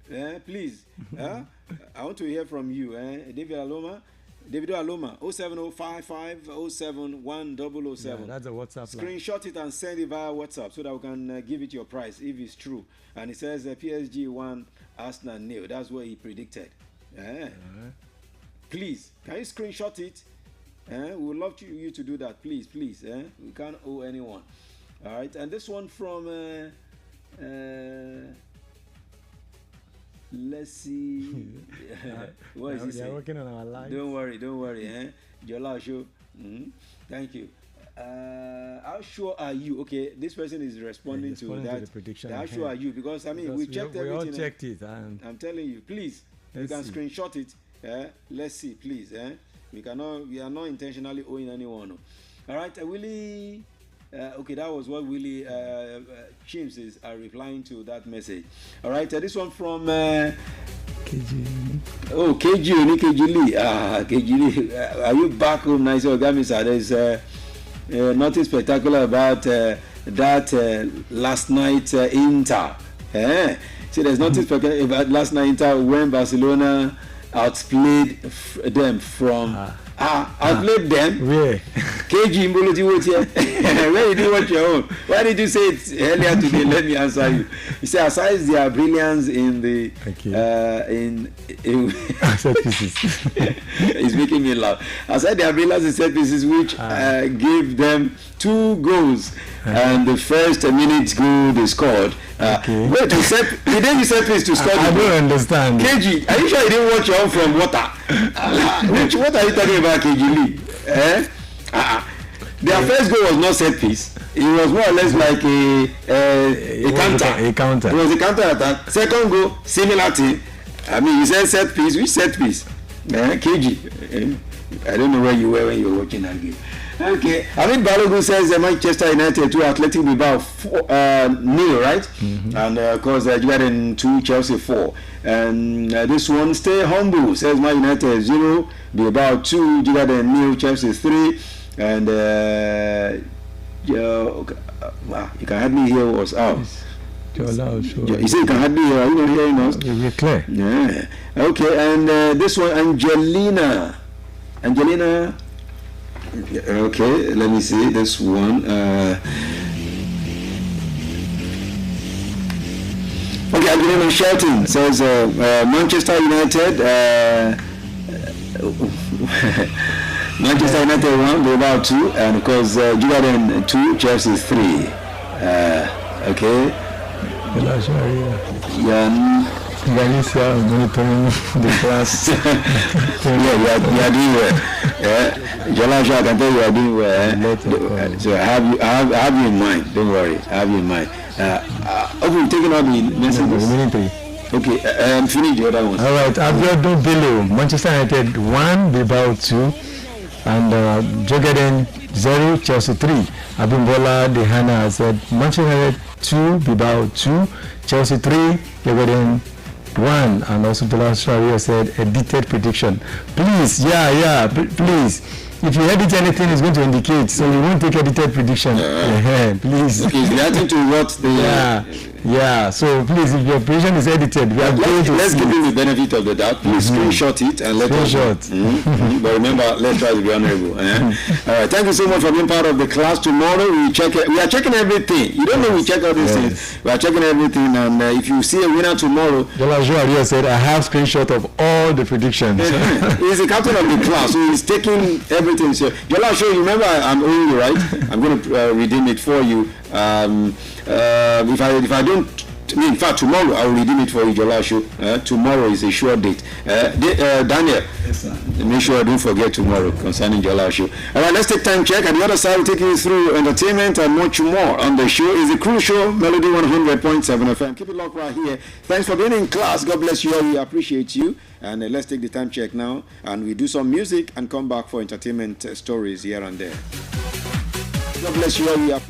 Please. I want to hear from you. David Aloma, David Aloma, 07055 Yeah, that's a WhatsApp line. Screenshot it and send it via WhatsApp so that we can give it your price if it's true. And it says PSG won, Arsenal nil. That's what he predicted. Please, can you screenshot it? We would love you to do that. Please. We can't owe anyone. All right. And this one from... let's see. What is he saying? Working on our lives. Don't worry. Jola show. Thank you. How sure are you? Okay, this person is responding to that. The prediction. How sure are you? Because we checked everything. We all checked it, and I'm telling you, please, you can screenshot it. Let's see, please. We are not intentionally owing anyone. All right, Willie. Okay, that was what Willie Chims is replying to that message. All right, this one from KG. Oh, KG Lee. KG Lee. Are you back home, nice? There's nothing spectacular about that last night Inter. See, there's nothing spectacular about last night Inter when Barcelona outplayed them from. Outplayed them. Where? KG Mboloti what here? Where did you watch your own? Why did you say it earlier today? Let me answer you. You say aside their brilliance in the in set pieces. It's making me laugh. Aside their brilliance in set pieces, which gave them 2 goals, and the first minute goal they scored. Wait, did they use set piece to score? I don't understand. KG, are you sure you didn't watch your own from water? What are you talking about, KG Lee? Their first goal was not set piece. It was more or less like a counter. It was a counter attack. Second goal, similar thing. I mean, you said set piece. Which set piece? KG. I don't know where you were when you were watching that game. Okay. I mean, Balogun says Manchester United 2, Athletic Bilbao 0, right? And of course, Juventus 2, Chelsea 4. And this one, stay humble, says Man United 0, Bilbao 2, Juventus 0, Chelsea 3. And you can hardly hear what's out. You say you can hardly hear. Are you not hearing us? We're clear. Yeah. Okay. And this one, Angelina. Okay, let me see this one. Okay, Angelina Shelton says Manchester United. Manchester United 1, Bilbao 2, and of course Juventus 2, Chelsea 3. Okay. Galicia monitoring the class. Yeah, you are doing well. Jolasha, I can tell you are doing well. So I have you in mind. Don't worry, I have you in mind. Okay, we've taken all the messages. Okay, finish the other ones. All right, Abiodun Bello, Manchester United 1, Bilbao 2, and Jogeden 0, Chelsea 3. Abimbola Dehana said Manchester United 2, Bilbao 2, Chelsea 3, Jogeden 1, and also Dolan Sharia said edited prediction. Please, please. If you edit anything, it's going to indicate. So we won't take edited prediction. Please. Okay, it's relating to what the. So please, if your prediction is edited, we are going to. Let's give him the benefit of the doubt. Please screenshot it and let us know. But remember, let's try to be honorable. All right. Thank you so much for being part of the class. Tomorrow we are checking everything. You don't know we check all these things. We are checking everything, and if you see a winner tomorrow. Jola Joaria said, "I have screenshot of all the predictions." He's the captain of the class, so he's taking everything. So Jola, you remember I'm owing you, right? I'm going to redeem it for you. If I don't, in fact, tomorrow I will redeem it for you, Jola. Tomorrow is a sure date. Daniel, yes, sir. Make sure I don't forget tomorrow concerning Jola. All right, let's take time check. At the other side, we'll take you through entertainment and much more on the show. Is a Cruise Show, Melody 100.7 FM. Keep it locked right here. Thanks for being in class. God bless you all. We appreciate you. And let's take the time check now, and we do some music and come back for entertainment stories here and there. God bless you all. We are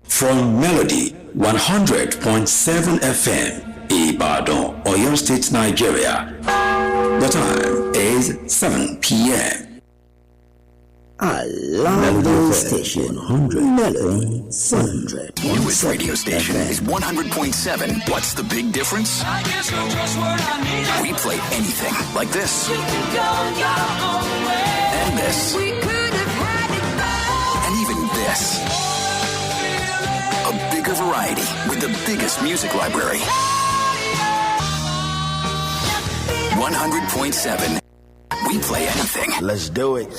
from Melody 100.7 FM, Ibadan, Oyo State, Nigeria. The time Weekdays, 7 p.m. I love those station 100 Mellow 100. Newest radio station is 100.7. What's the big difference? I guess you're just what I need. We play anything like this. You can go your own way. And this. We could have had it both. And even this. A bigger variety with the biggest music library. 100.7. We play anything. Let's do it. We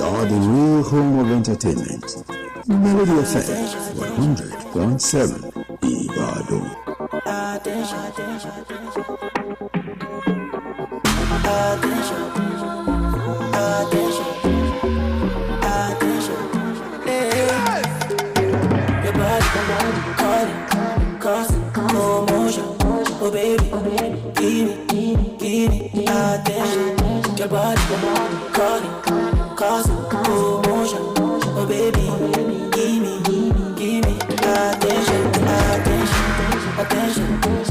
are the real home of entertainment. Melody FM 100.7 Ibadan. Your body calling, causing commotion. Oh baby, give me attention. Your body calling, causing commotion. Oh baby, give me attention, attention, attention,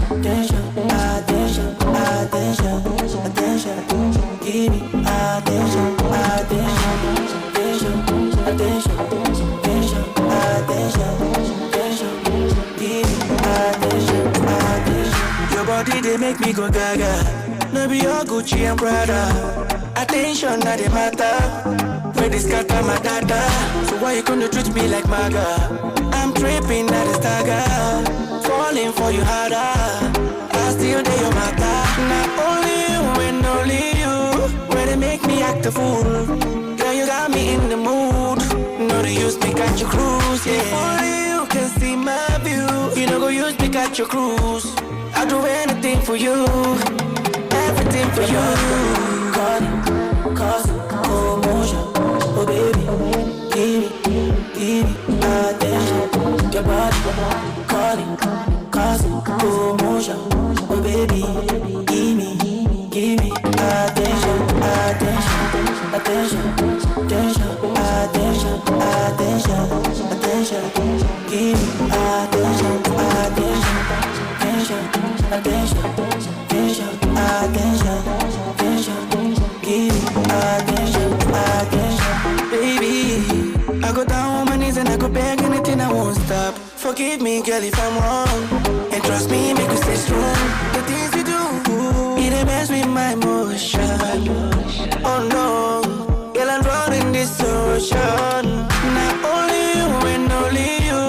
attention, attention, attention, attention. Give me attention, attention, attention, attention, attention, attention, give me attention, attention. Your body they make me go gaga. No be your Gucci and Prada. Attention na the matter. Where they scatter my data. So why you gonna treat me like maga? I'm tripping at the stagger. Falling for you harder. I still do your matter. Not only you and only you. Where they make me act a fool. Girl, you got me in the mood. No, they use me got your cruise, yeah. Only you can see my view. You know go use me got your cruise. I'll do anything for you. Everything for you. Calling, causing commotion. Oh baby, give me attention. Your body calling, causing commotion. Oh baby, give me attention, attention, attention, attention, attention, attention, attention. Give me attention, attention, attention, attention, attention, attention, attention. Give me attention, attention. Baby, I go down on my knees and I go beg anything, I won't stop. Forgive me, girl, if I'm wrong. And trust me, make you stay strong. The things you do, it mess with my emotion. Oh no, girl, I'm running this ocean. Not only you and only you.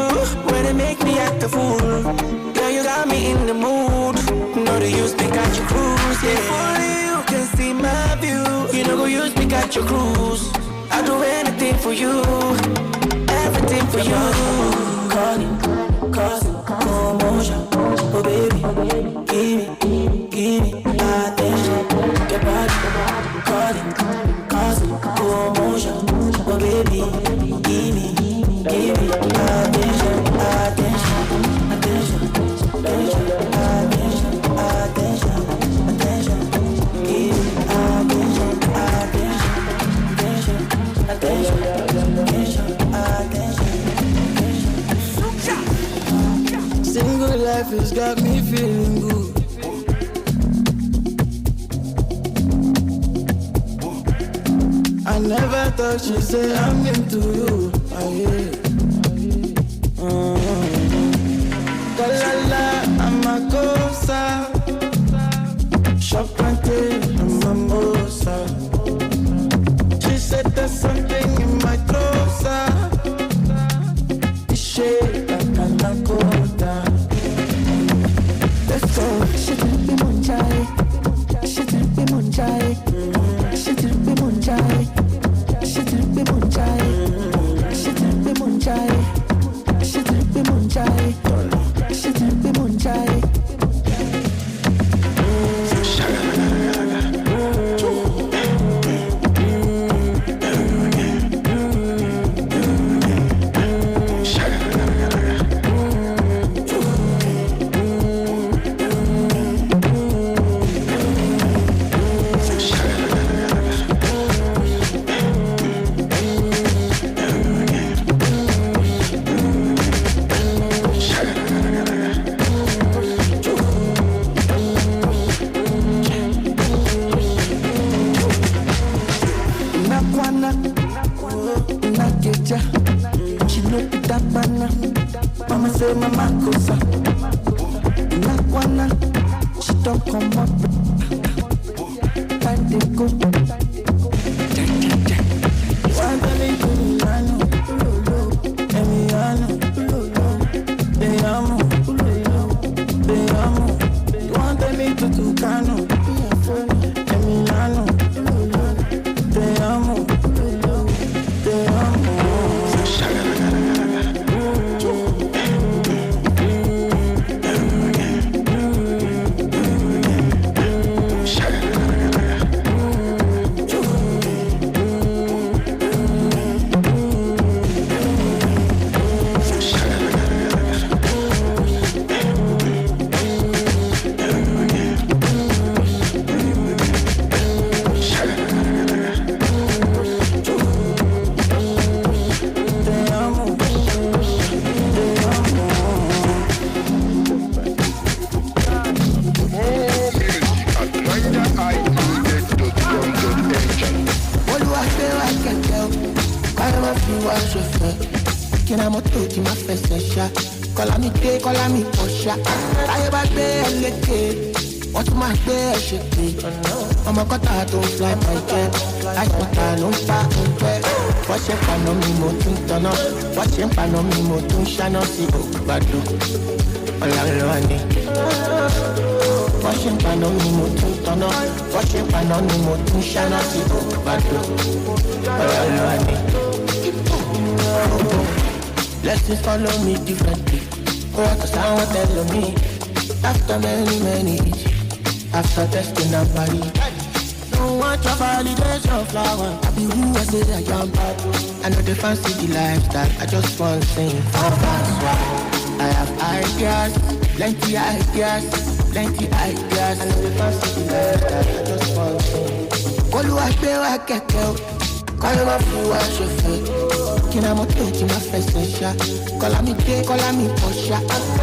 Where they make me act a fool. Girl, you got me in the mood. No, they use me, got your cruise, yeah. Only you can see my view. You know, go use me, got your cruise. I'll do anything for you. Everything for you. Calling, causing commotion. Oh baby, give me attention. Your body calling, causing commotion. Oh baby, give me attention, attention, attention, attention, attention, attention, attention. Give me attention, attention, attention, attention, attention, attention. Single life has got me feeling good. I never thought she'd say I'm into you. La la la, I'm a cosa. Champagne, I'm a mosa. She said there's something in my closer. Shake like a nakota. Let's go. She didn't be munjai. She didn't be munjai. She didn't be munjai. She didn't be munjai. say mama cosa. Nakwana, she don't come up. Time they go. One belly to Milano, Emiliano, te amo, te amo. You want me to Tucano, Emiliano, te amo, te amo. Qui m'a fait sécher. Calamité, calamité, pocha. Aïe, baté, elle est. What my day, shake. I'm a cutter to fly my jet. I got a long pack and jet. Watch him, I know me, motor, turn up. Watch him, I know me, motor, shine up, see, but do. All I watch him, I know me, motor, turn up. Watch him, I know me, motor, shine up, see, but do. All I blessings follow me differently. Oh, cause I want to tell me. After many years, after testing and body, don't want your validation flower. I be who I say I am. I know they fancy the lifestyle. I just want to sing for fast. I have ideas, plenty ideas. I know they fancy the lifestyle. I just want to sing. Kolu I get Call my fool, I should fit. Can I motor, can I face the shot? Call me day, call me posha.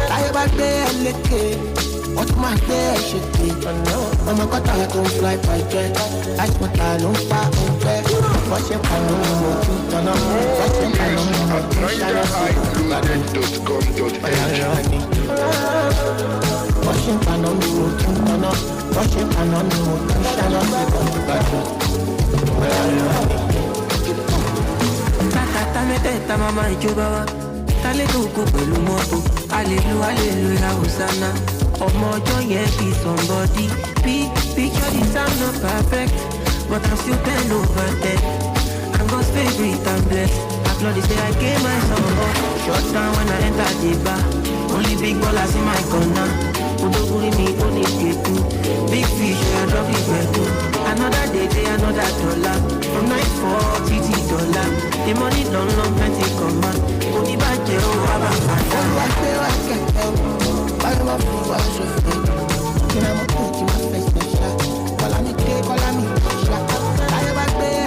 I have a day, I lick it. What my day, should be. I'm a cutter, I don't fly by jet. I spot I don't fly on jet. Watch him, I know me more to turn up. Watch him, I know me more to shine up. Watch him, I know me more to turn up. Watch him, I know me more to shine up. Tata teta mama ijoba tale to ko pẹ̀lú moto hallelujah hosanna ọmọ ọjọ́ yẹn be somebody picture the sound not perfect but I'm still bent over dead I'm God's favorite and blessed applaud say I gave my song up shut down when I enter the bar only big ballers in my corner odoguri mi only dey do big fish I drop it well another day another dollar from $940 the money don't long plenty come on only budget oh aba fata I don't feel what you feel can I put you my face special call me day call me shot I ever day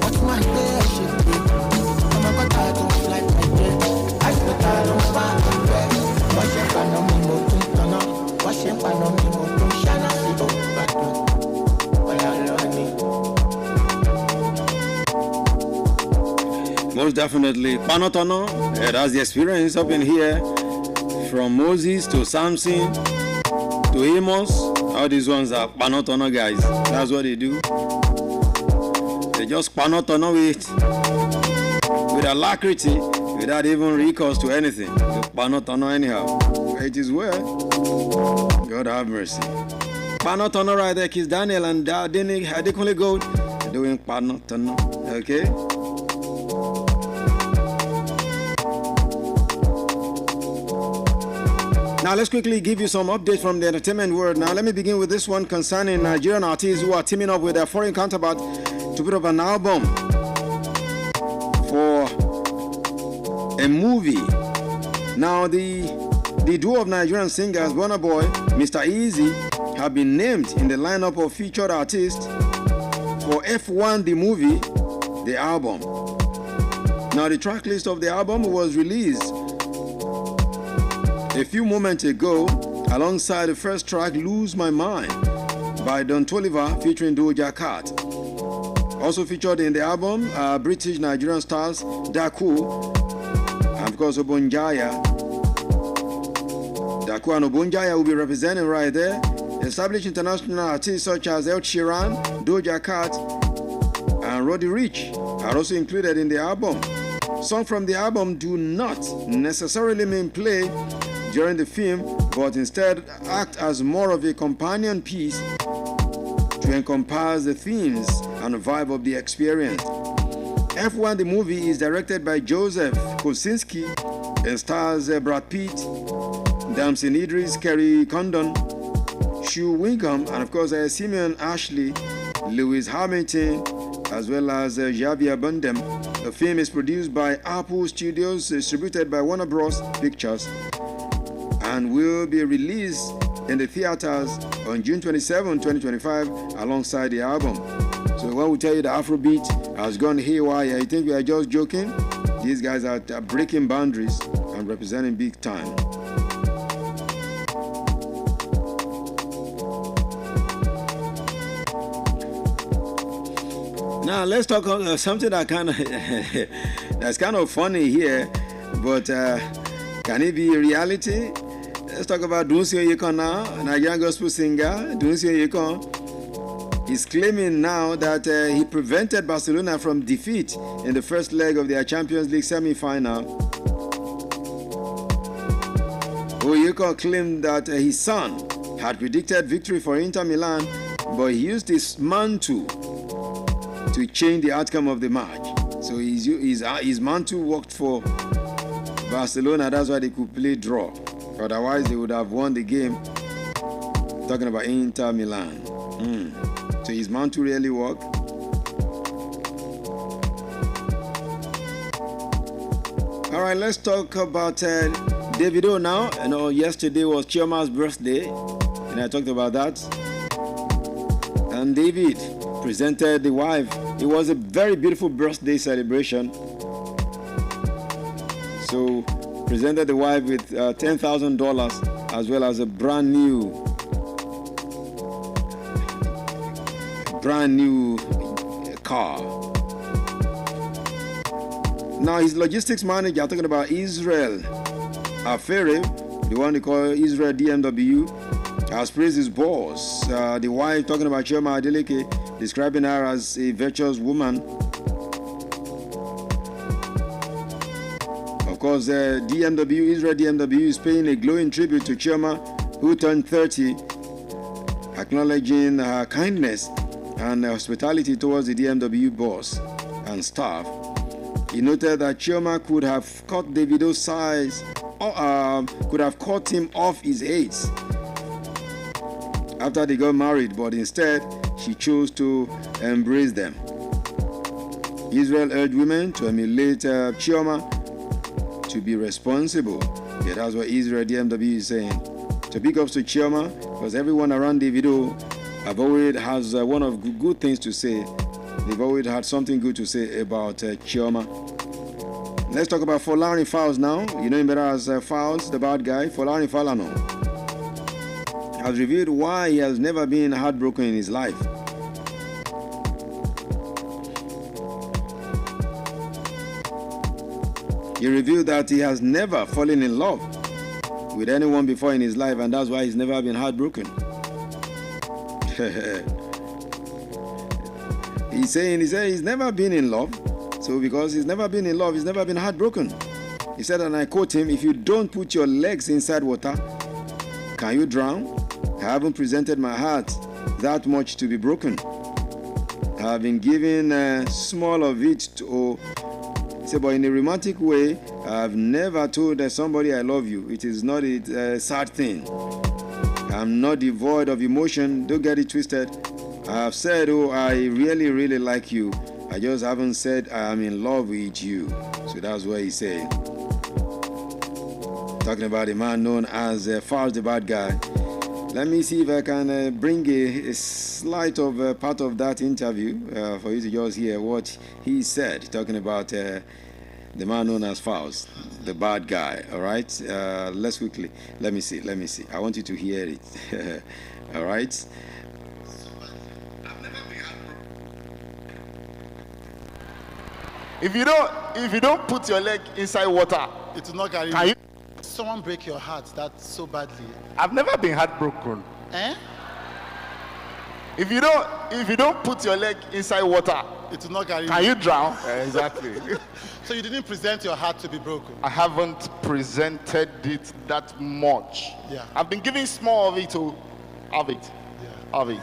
what my day should be I'm a got to fly my jet I put all on fire wash it on me motor turn up wash it on me motor shine up see oh but most definitely. Panotono, that's the experience up in here. From Moses to Samson to Amos. All these ones are Panotono guys. That's what they do. They just Panotono with alacrity without even recourse to anything. They Panotono anyhow. It is well. God have mercy. Panotono right there, Kiss Daniel and Adekunle Gold doing Panotono. Okay? Now let's quickly give you some updates from the entertainment world. Now let me begin with this one concerning Nigerian artists who are teaming up with their foreign counterpart to put up an album for a movie. Now the duo of Nigerian singers Burna Boy, Mr. Easy, have been named in the lineup of featured artists for F1 the movie, the album. Now the track list of the album was released a few moments ago alongside the first track Lose My Mind by Don Toliver featuring Doja Cat. Also featured in the album are British Nigerian stars Daku and course, Obonjaya. Dakuan Obonjaya will be representing right there. Established international artists such as El Sheeran, Doja Cat, and Roddy Ricch are also included in the album. Songs from the album do not necessarily mean play during the film, but instead act as more of a companion piece to encompass the themes and the vibe of the experience. F1 the movie is directed by Joseph Kosinski and stars Brad Pitt, Damson Idris, Kerry Condon, Shu Wingham, and of course Simeon Ashley, Lewis Hamilton, as well as Javier Bardem. The film is produced by Apple Studios, distributed by Warner Bros. Pictures, and will be released in the theaters on June 27, 2025, alongside the album. So when we tell you the Afrobeat has gone haywire, you think we are just joking? These guys are breaking boundaries and representing big time. Now let's talk about something that that's kind of funny here, but can it be reality? Let's talk about Dunsin Oyekan now, Nigerian gospel singer Dunsin Oyekan. He's claiming now that he prevented Barcelona from defeat in the first leg of their Champions League semi-final. Oyekan claimed that his son had predicted victory for Inter Milan, but he used his mantle to change the outcome of the match. So his mantle worked for Barcelona. That's why they could play draw. Otherwise, they would have won the game. Talking about Inter Milan. So his mantle really worked. All right, let's talk about Davido now. You know, yesterday was Chioma's birthday, and I talked about that. And David presented the wife. It was a very beautiful birthday celebration. So presented the wife with $10,000 as well as a brand new car. Now his logistics manager, talking about Israel Afere, the one they call Israel DMW, has praised his boss. The wife, talking about Chioma Adeleke, describing her as a virtuous woman. Of course, DMW, Israel DMW is paying a glowing tribute to Chioma, who turned 30, acknowledging her kindness and hospitality towards the DMW boss and staff. He noted that Chioma could have cut Davido's size, or could have cut him off his age after they got married, but instead she chose to embrace them. Israel urged women to emulate Chioma to be responsible. Yeah, that's what Israel DMW is saying. So big ups to Chioma, because everyone around Davido have always has one of good things to say. They've always had something good to say about Chioma. Let's talk about Folarin Fowles now. You know him better as Fowles, the bad guy. Folarin Falana has revealed why he has never been heartbroken in his life. He revealed that he has never fallen in love with anyone before in his life, and that's why he's never been heartbroken. He's saying he's never been in love. So because he's never been in love, he's never been heartbroken. He said, and I quote him, "If you don't put your legs inside water, can you drown? I haven't presented my heart that much to be broken. I have been given small of it to." So, but in a romantic way, I've never told somebody I love you. It is not a sad thing. I'm not devoid of emotion. Don't get it twisted. I have said, oh, I really, really like you. I just haven't said I am in love with you. So that's what he said. Talking about a man known as Fars the Bad Guy. Let me see if I can bring a slight of part of that interview for you to just hear what he said. Talking about the man known as Fars, the bad guy. All right, let's quickly. Let me see. I want you to hear it. All right. If you don't put your leg inside water, It will not carry Can you. you? Someone break your heart that so badly. I've never been heartbroken. Eh? If you don't put your leg inside water, It will not carry can you. you drown? Exactly. So you didn't present your heart to be broken. I haven't presented it that much. Yeah. I've been giving small of it to have it. Yeah. Have it.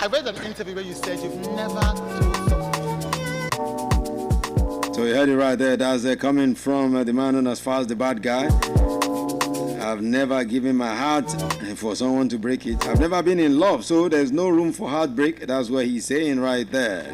I read an interview where you said you've never told someone. So you heard it right there. That's coming from the man known as Fast the Bad Guy. I've never given my heart for someone to break it. I've never been in love, so there's no room for heartbreak. That's what he's saying right there.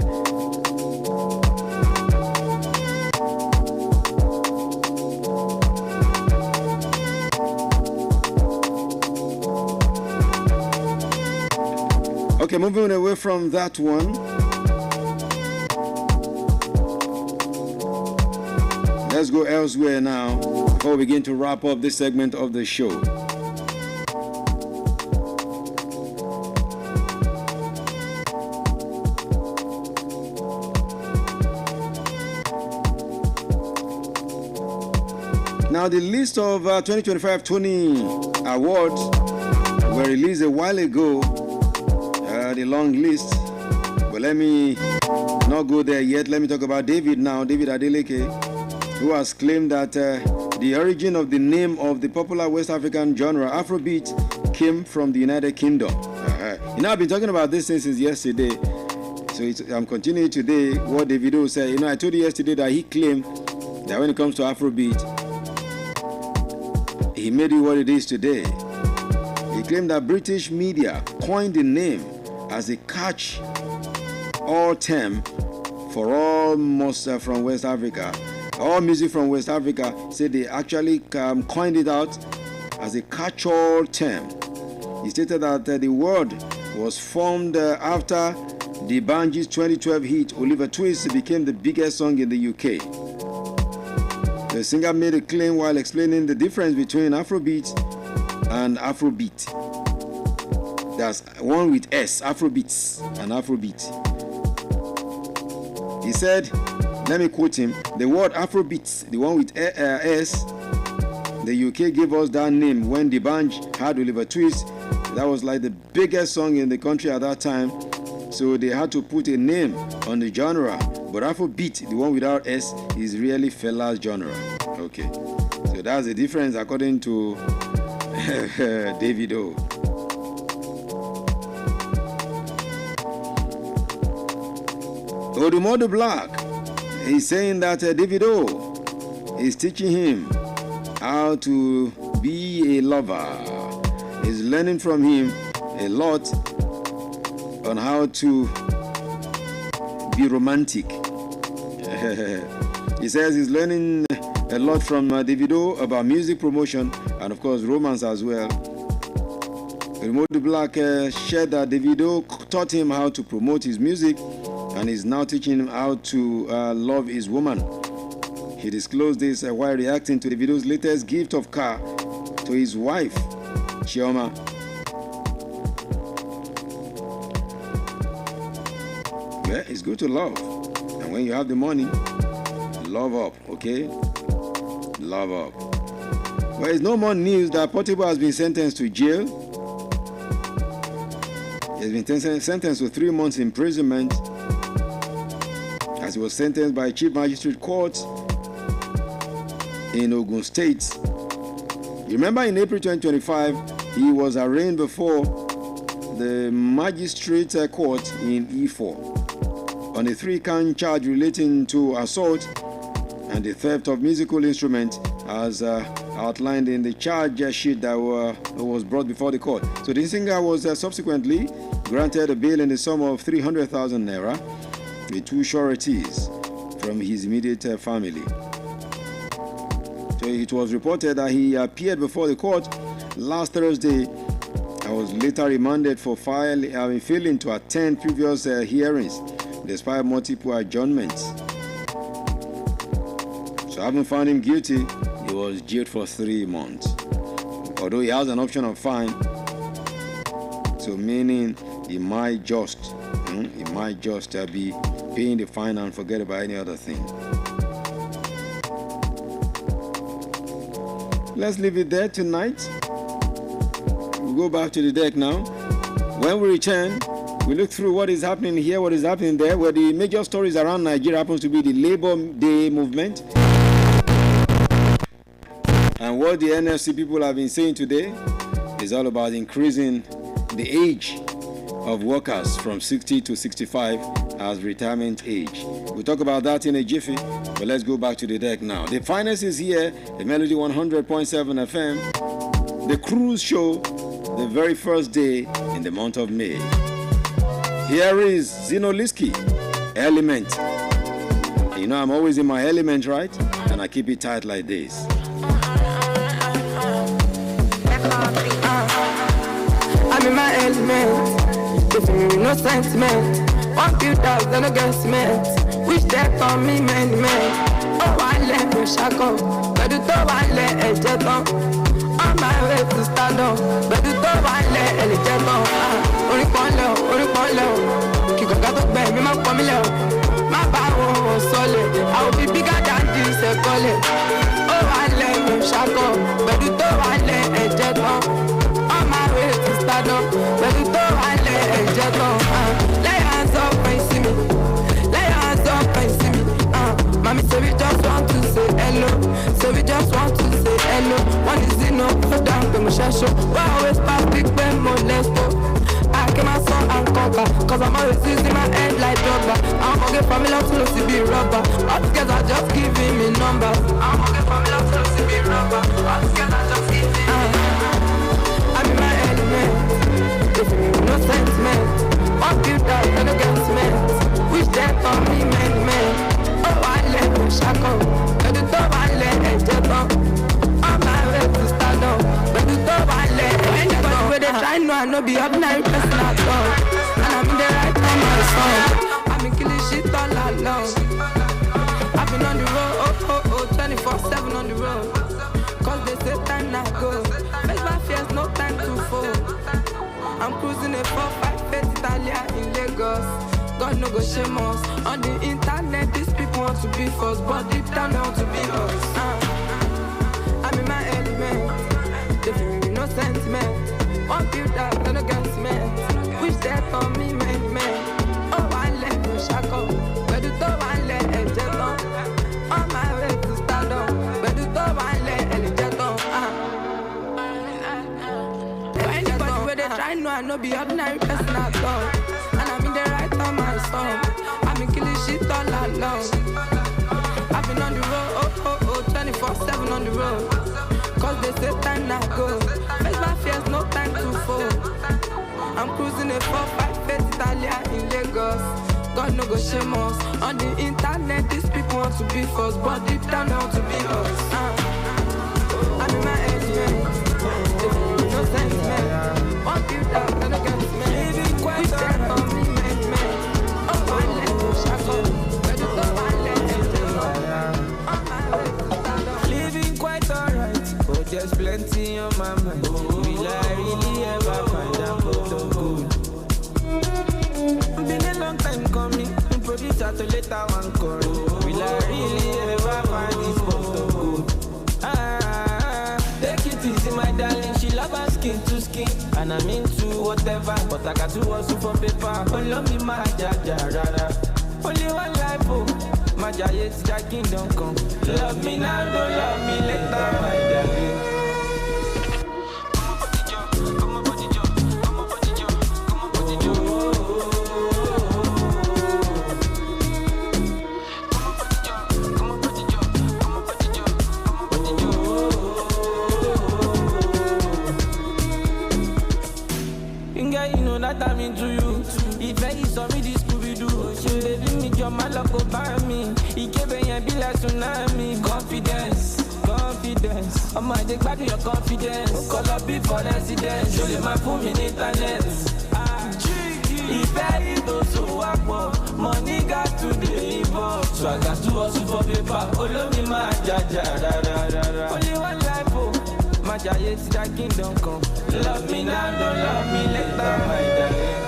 Okay, moving away from that one. Let's go elsewhere now before we begin to wrap up this segment of the show. Now, the list of 2025 Tony Awards were released a while ago, the long list. But let me not go there yet. Let me talk about David now, David Adeleke, who has claimed that the origin of the name of the popular West African genre, Afrobeat, came from the United Kingdom. You know, I've been talking about this since yesterday. So I'm continuing today what Davido said. You know, I told you yesterday that he claimed that when it comes to Afrobeat, he made it what it is today. He claimed that British media coined the name as a catch-all term for all most from West Africa. All music from West Africa, said they actually coined it out as a catch-all term. He stated that the word was formed after the Banji's 2012 hit Oliver Twist became the biggest song in the UK. The singer made a claim while explaining the difference between Afrobeat and Afrobeat. That's one with S, Afrobeats and Afrobeat. He said, let me quote him, the word Afrobeats, the one with S, the UK gave us that name when the Banj had Oliver Twist. That was like the biggest song in the country at that time. So they had to put a name on the genre. But Afrobeat, the one without S, is really fella's genre. Okay. So that's the difference according to Davido. Odumodu Black is saying that Davido is teaching him how to be a lover. He's learning from him a lot on how to be romantic. He says he's learning a lot from Davido about music promotion and of course romance as well. Odumodu Black shared that Davido taught him how to promote his music and is now teaching him how to love his woman. He disclosed this while reacting to Davido's latest gift of car to his wife, Chioma. Yeah, it's good to love. And when you have the money, love up, okay? Love up. Well, it's no more news that Portable has been sentenced to jail. He has been sentenced to 3 months imprisonment as he was sentenced by Chief Magistrate Court in Ogun State. You remember in April 2025, he was arraigned before the Magistrate Court in Ifo on a 3-count charge relating to assault and the theft of musical instruments as outlined in the charge sheet that was brought before the court. So the singer was subsequently granted a bail in the sum of 300,000 naira with 2 sureties from his immediate family. So it was reported that he appeared before the court last Thursday and was later remanded for failing to attend previous hearings despite multiple adjournments. So having found him guilty, he was jailed for 3 months. Although he has an option of fine, so meaning he might just be paying the fine and forget about any other thing. Let's leave it there tonight. We'll go back to the deck now. When we return, we look through what is happening here, what is happening there, where the major stories around Nigeria happens to be the Labour Day movement. And what the NFC people have been saying today is all about increasing the age of workers from 60 to 65 as retirement age. We'll talk about that in a jiffy, but let's go back to the deck now. The Finest is here, the Melody 100.7 FM, the cruise show, the very first day in the month of May. Here is Zino Liski, Element. You know I'm always in my element, right? And I keep it tight like this. I'm in my element, if you no sentiment. 1 few thousand against cement, wish death on me many men. Oh, I let me shackle, but do I let a jet on. On my way to stand up, but do I let a jet on. Only one low, Kiko got to beg me, my family. My power was solid, I will be bigger than this, a bullet. Oh, I let me shackle, but do I let a jet on. On my way to stand up, but do I let a jet on. Lay hands up and see me, lay hands up and see me. Mommy say we just want to say hello, so we just want to say hello. One is in no put down the show. Why always pass big Ben molesto? I came my son and conquer, cause I'm always using my head like rubber. I'm gonna get family up to see be rubber. All together just giving me numbers. I'm gonna get family up to see be rubber. All together just giving me I'm in my element, if you no sentiment. 1 few thousand against cement, wish death on me many men. Oh, I let me shackle, but the top I let a jet on. On my way to stand up, but the top I let a jet on. Where they try no, I know be ordinary person at all. And I'm in the right time, my song. I'm in killing shit all alone. I've been on the road, 24/7 on the road. Cause they say time not go. Face my fears, no time to fall. I'm cruising a 4-5 Italia in Lagos. God no go shame us. On the internet, these people want to be first, but deep down they want to be us. I'm in my element, they feel me no sentiment. 1 few thousand against cement, wish death on me many men. Oh, I let me shackle, but do I let a jet on my way to stand up, but do I let a jet on. Anybody where they try no, I know be ordinary person at all. And I'm in the right on my song. I've been killing shit all alone. I've been on the road, 24/7 on the road. Cause they say time not go. Face my fears, no time to fall. I'm cruising a 4-5 Italia in Lagos. God no go shame us. On the internet, these people want to be first, but deep down they want to be us. I'm in my element, no sentiment. 1 few thousand against me. Living quite dead on me, man. Oh, I let you shackle, but you don't want let it on my way to stand up. Living quite alright, but there's plenty on my mind. Will I really ever find out so good? Been a long time coming, producer to later one call. Will I really ever find this post so good? Take it easy, my darling. She love her skin to skin, and I'm into whatever. But I got to hustle for paper. Oh, love me, my jaja, rara. Only one life, oh, my giant kingdom come. Love me now, don't love me later, my darling. That I'm into you. If I saw me this Scooby-Doo, she baby me your man lock up by me. He gave me a be like tsunami. Confidence, confidence. I'm my take back your confidence. Call up before residence. Show you my phone in internet. If I do so up, money got to be involved. So I got to hustle for paper. All of me my jaja, only one life, oh. My giant kingdom come. Love me now, don't love me later, my darling.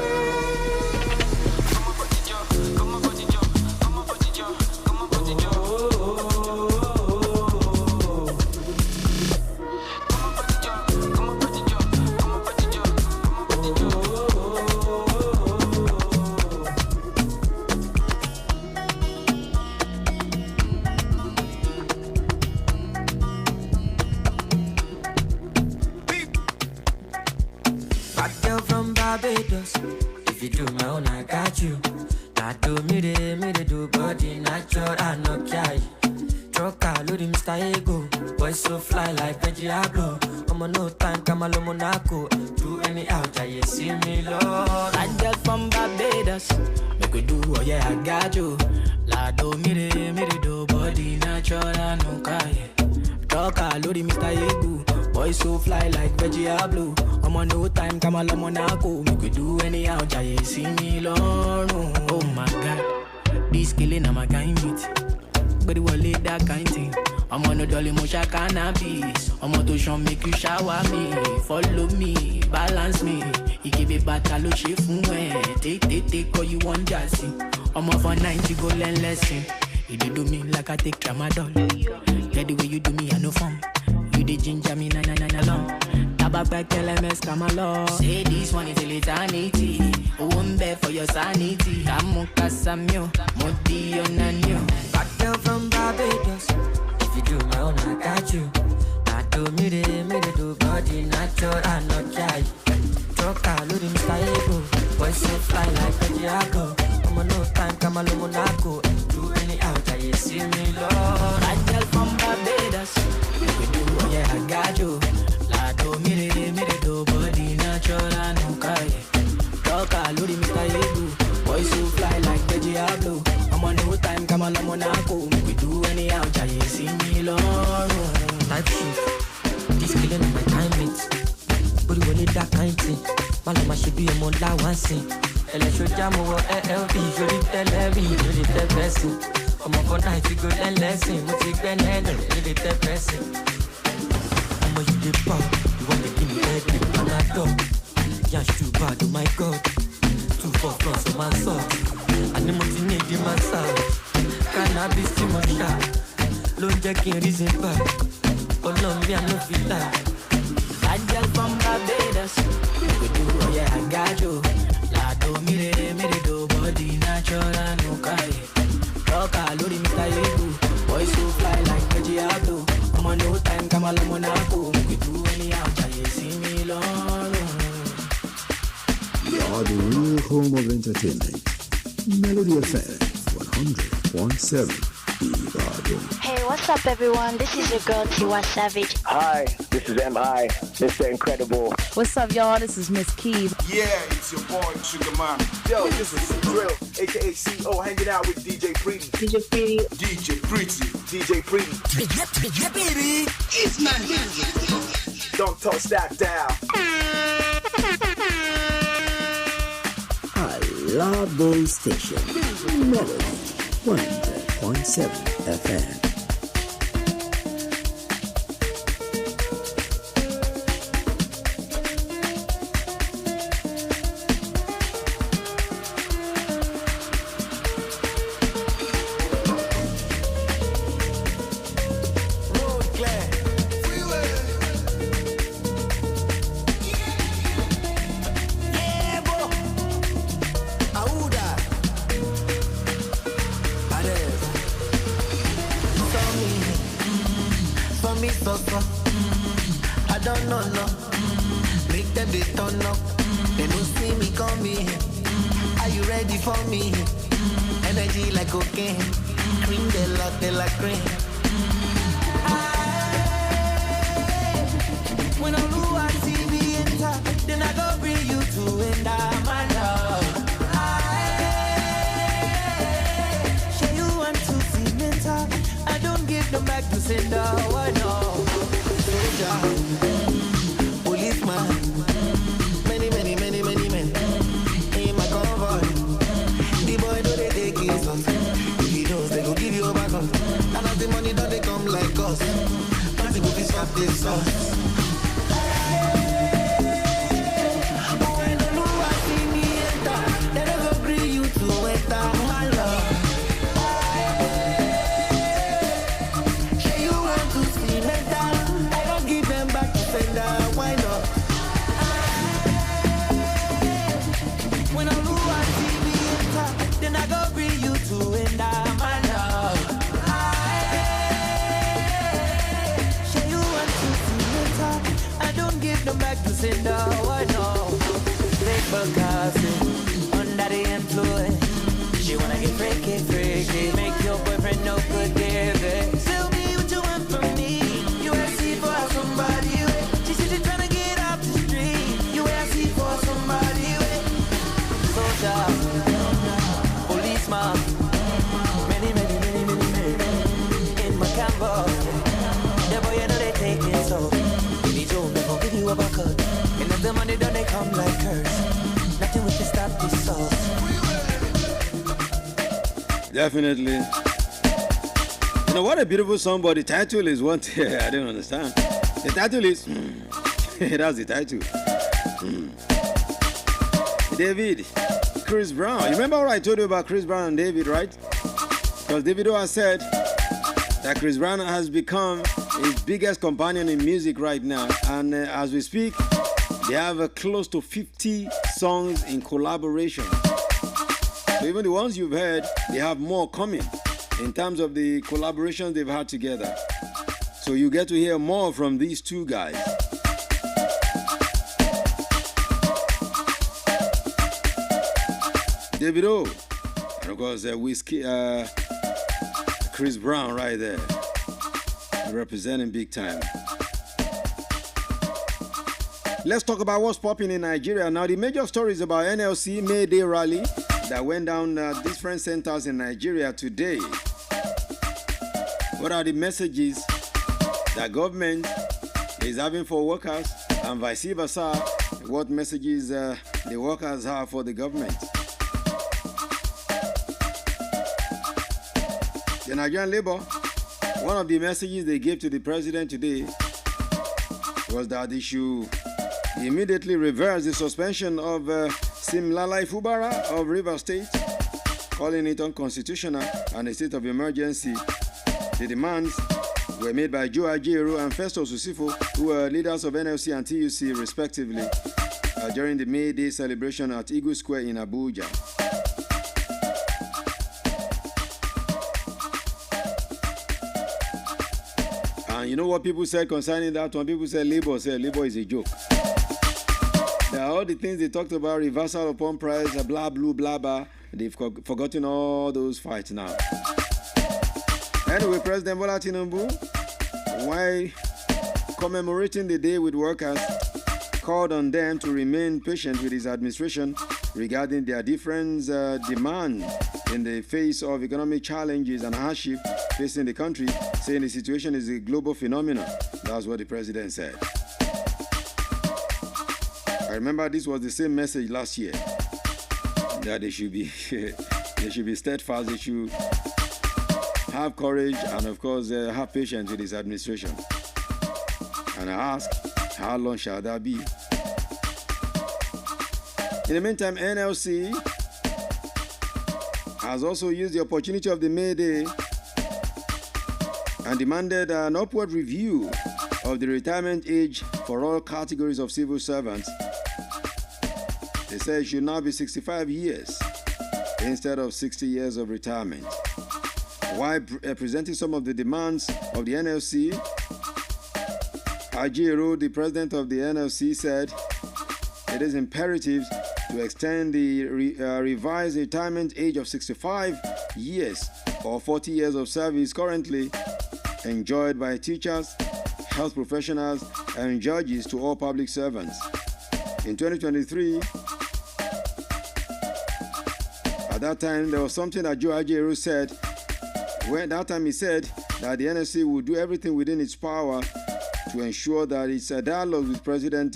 I do me de do body natural no kai. Troca, Lodi Mr. Ego. Boy so fly like Diablo. I'm on no time, come along Monaco. Do any out, I see me, Lord. I just from Barbados. Make we do, oh yeah, I got you. La do me de do body natural no kai. Troca, Lodi Mr. Ego. Boy so fly like Diablo. I'm on no time, come along Monaco. Make we do any out, I see me, Lord. Oh my God, this killing I'm a kind meet. But it will lead that kind thing. I'm on a dolly motion cannabis. I'm on to show make you shower me. Follow me, balance me. You give it back a look shape from where. Take, all you want jazzy. I'm off for 90 go learn lesson. You do me like I take tramadol. Get the way you do me, I know fun. You the ginger me, na long. Tabak back LMS, come along. Say this one is a eternity. One bed for your sanity. Kamuka Samyo, Modi Onanyo. Back down from Barbados. If you do my own, I got you. I do me de do body natural, I no try. Troca, Lodi Mr. Ego. Boy so fly like a Diablo. I'm on no time, come along Monaco. Do any out, I see me, Lord. I tell from Barbados. If you do, oh yeah, I got you. La do me de do body natural, I no cry. Troca, Lodi Mr. Ego. Boy so fly like the Diablo. I'm on no time, come along Monaco. Make we do any out, I see me, Lord. Type shit, this killing on my time mate. But you need that kind thing. Malama should be a more that one thing. Electro jam over LLB, you need tell me, you need the person. I'm up for night to go and lesson. What's it going on? You need the person. I'm a you the pop, you want to give me head, I'm not dog. Yash too bad, oh my God. 2 4 plus on my soul. And the mountain need in my soul. Cannabis in my shop. Long jacking reason back. Colombia no feel like. I just from Barbados. You do, oh yeah, I got you. La do me de do body natural no kai. Troca, Lodi Mr. Ego. Boy so fly like a Diablo. I'm on no time, come along Monaco. We do any out, I see me, Lord. You are the real home of entertainment. Melody FM 100.7 Ibadan. Hey, what's up, everyone? This is your girl Tiwa Savage. Hi, this is M.I., Mr. Incredible. What's up, y'all? This is Miss Key. Yeah, it's your boy Sugar Man. Yo, this is Drill, aka CO, hanging out with DJ Pretty. DJ Pretty. DJ Pretty. DJ Pretty. DJ Pretty is my music. Don't touch that dial. I love those stations. Melody 100.7 FM. I don't know, no. Make them they turn up. They don't see me coming. Are you ready for me? Energy like cocaine. Cream de la cream. When I'm blue, I see me enter. Then I go bring you to end my love. Share you want to see mental. I don't give them back to sender. Why no? Soldier, policeman, many men in my convoy. The boy know they take his us. If he knows they go give you a back up. And as the money don't they come like us. But the book is off this sauce. Under the influence, she wanna no good giving. Tell me what you want from me. You ask for somebody with. She said she's trying to get off the street. You ask for somebody with. Soldier, policeman, many in my camera. The boy you know they take it so. If you don't, they gon' give you a bucket. And if the money don't, they come like curse. Nothing we can stop this soul. Definitely. You know what a beautiful song, but the title is one thing I don't understand. The title is that's the title. David, Chris Brown. You remember what I told you about Chris Brown and David, right? Because Davido has said that Chris Brown has become his biggest companion in music right now, and as we speak, they have close to 50 songs in collaboration. So even the ones you've heard, they have more coming in terms of the collaborations they've had together. So you get to hear more from these two guys. Davido, and of course Whiskey, Chris Brown right there, representing big time. Let's talk about what's popping in Nigeria now. The major stories about NLC May Day rally that went down at different centers in Nigeria today. What are the messages that government is having for workers, and vice versa? What messages the workers have for the government? The Nigerian Labour, one of the messages they gave to the president today was that they should immediately reverse the suspension of Simlalai Fubara of Rivers State, calling it unconstitutional and a state of emergency. The demands were made by Joe Ajaero and Festus Usifo, who were leaders of NLC and TUC respectively, during the May Day celebration at Eagle Square in Abuja. And you know what people said concerning that one? People said Labour is a joke. There are all the things they talked about, reversal upon price, blah, blah, blah, blah. They've forgotten all those fights now. Anyway, President Bola Tinubu, while commemorating the day with workers, called on them to remain patient with his administration regarding their different demands in the face of economic challenges and hardship facing the country, saying the situation is a global phenomenon. That's what the president said. I remember this was the same message last year, that they should be steadfast, they should have courage, and of course have patience with his administration. And I ask, how long shall that be? In the meantime, NLC has also used the opportunity of the May Day and demanded an upward review of the retirement age for all categories of civil servants. They say it should now be 65 years instead of 60 years of retirement. While presenting some of the demands of the NLC, Ajaero, the president of the NLC, said it is imperative to extend the revised retirement age of 65 years or 40 years of service currently enjoyed by teachers, health professionals, and judges to all public servants. In 2023, at that time, there was something that Joe Ajaero said. When that time he said that the NLC would do everything within its power to ensure that its dialogue with President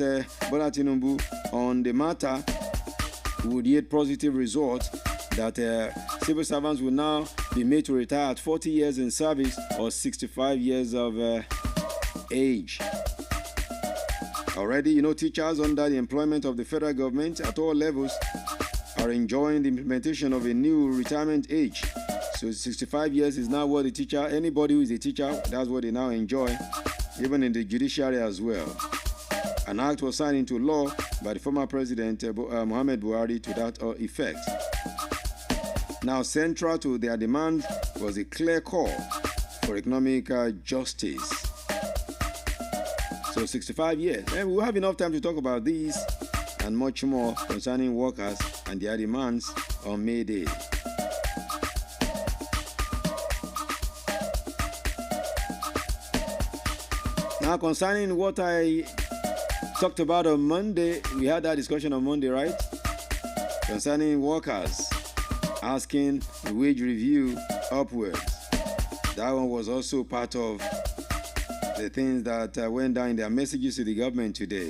Bola Tinubu on the matter would yield positive results, that civil servants will now be made to retire at 40 years in service or 65 years of age. Already, teachers under the employment of the federal government at all levels are enjoying the implementation of a new retirement age. So 65 years is now what the teacher, anybody who is a teacher, that's what they now enjoy, even in the judiciary as well. An act was signed into law by the former president, Muhammad Buhari, to that effect. Now, central to their demand was a clear call for economic justice. So 65 years. And we'll have enough time to talk about these and much more concerning workers and their demands on May Day. Now, concerning what I talked about on Monday, we had that discussion on Monday, right? Concerning workers asking the wage review upwards. That one was also part of the things that went down in their messages to the government today.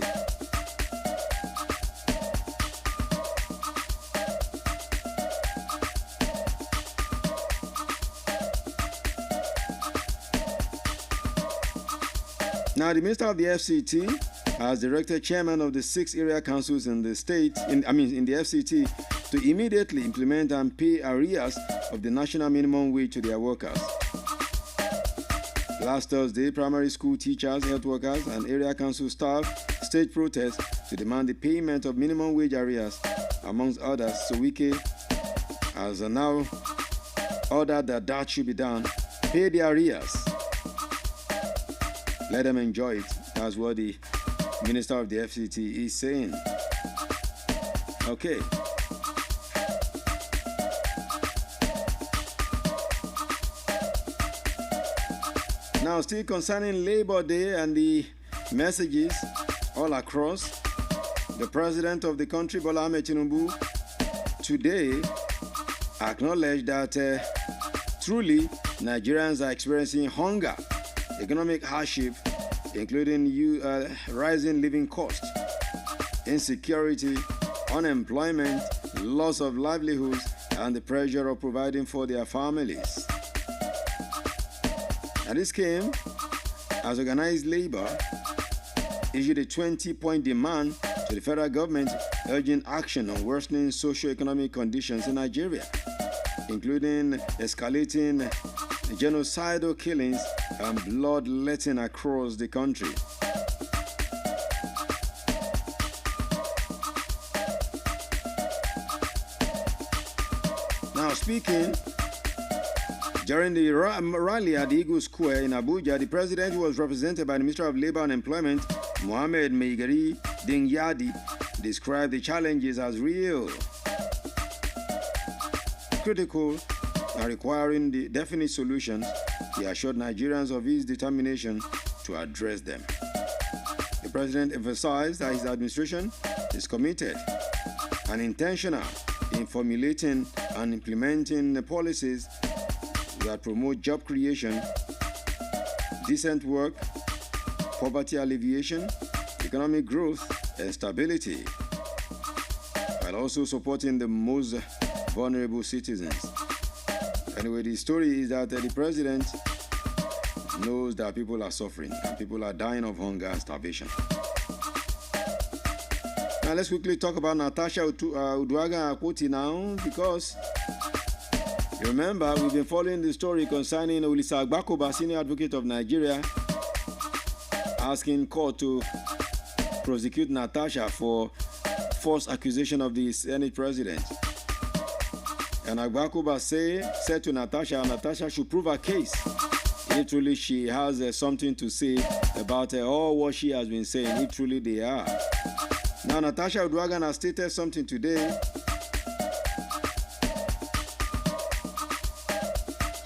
Now, the Minister of the FCT has directed chairman of the 6 area councils in the state, in the FCT, to immediately implement and pay arrears of the national minimum wage to their workers. Last Thursday, primary school teachers, health workers, and area council staff staged protests to demand the payment of minimum wage arrears. Amongst others, Sowike has now ordered that should be done. Pay the arrears. Let them enjoy it. That's what the Minister of the FCT is saying. Okay. Now, still concerning Labor Day and the messages all across, the President of the country, Bola Ahmed Tinubu, today acknowledged that truly Nigerians are experiencing hunger, economic hardship, including rising living costs, insecurity, unemployment, loss of livelihoods, and the pressure of providing for their families. And this came as organized labor issued a 20-point demand to the federal government urging action on worsening socio-economic conditions in Nigeria, including escalating genocidal killings and bloodletting across the country. Now, speaking during the rally at the Eagle Square in Abuja, the president was represented by the Minister of Labor and Employment, Mohammed Meigari Dingyadi, described the challenges as real, critical, and requiring the definite solutions. He assured Nigerians of his determination to address them. The president emphasized that his administration is committed and intentional in formulating and implementing the policies that promote job creation, decent work, poverty alleviation, economic growth, and stability, while also supporting the most vulnerable citizens. Anyway, the story is that the president knows that people are suffering and people are dying of hunger and starvation. Now, let's quickly talk about Natasha Uduaghan Akpoti now, because you remember we've been following the story concerning Olisa Agbakoba, senior advocate of Nigeria, asking court to prosecute Natasha for false accusation of the Senate president. And Agbakoba said to Natasha should prove her case. Literally, she has something to say about all what she has been saying. Literally, they are. Now, Natasha Uduaghan has stated something today.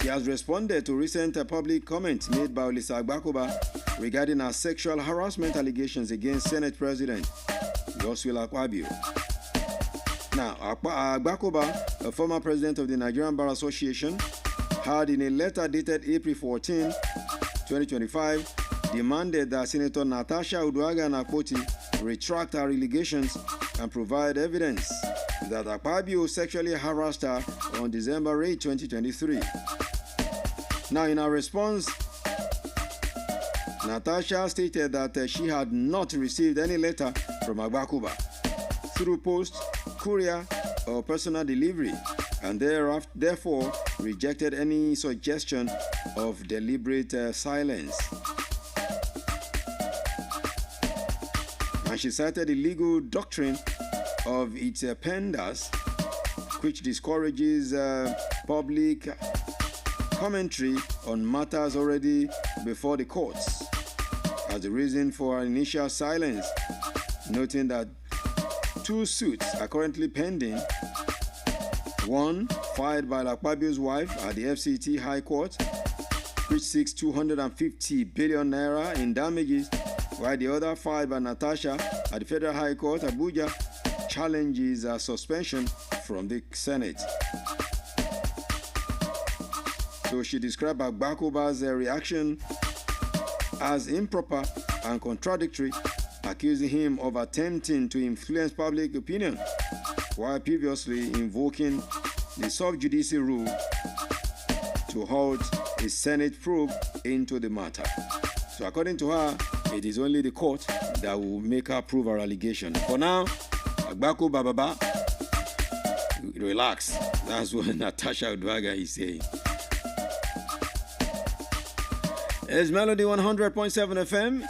She has responded to recent public comments made by Olisa Agbakoba regarding her sexual harassment allegations against Senate President Godswill Akpabio. Now, Agbakoba, a former president of the Nigerian Bar Association, had in a letter dated April 14, 2025, demanded that Senator Natasha Uduaghan Akpoti retract her allegations and provide evidence that Akpabio sexually harassed her on December 8, 2023. Now, in her response, Natasha stated that she had not received any letter from Agbakoba through post, courier, or personal delivery, and therefore rejected any suggestion of deliberate silence. And she cited the legal doctrine of its penders, which discourages public commentary on matters already before the courts, as the reason for her initial silence, noting that 2 suits are currently pending. One filed by Akpabio's wife at the FCT High Court, which seeks 250 billion naira in damages, while the other five are Natasha at the Federal High Court, Abuja, challenges a suspension from the Senate. So she described Agbakoba's reaction as improper and contradictory, accusing him of attempting to influence public opinion, while previously invoking the sub-judice rule to halt a Senate probe into the matter. So according to her, it is only the court that will make her prove her allegation. For now, Agbako Bababa, relax. That's what Natasha Udwaga is saying. It's Melody 100.7 FM.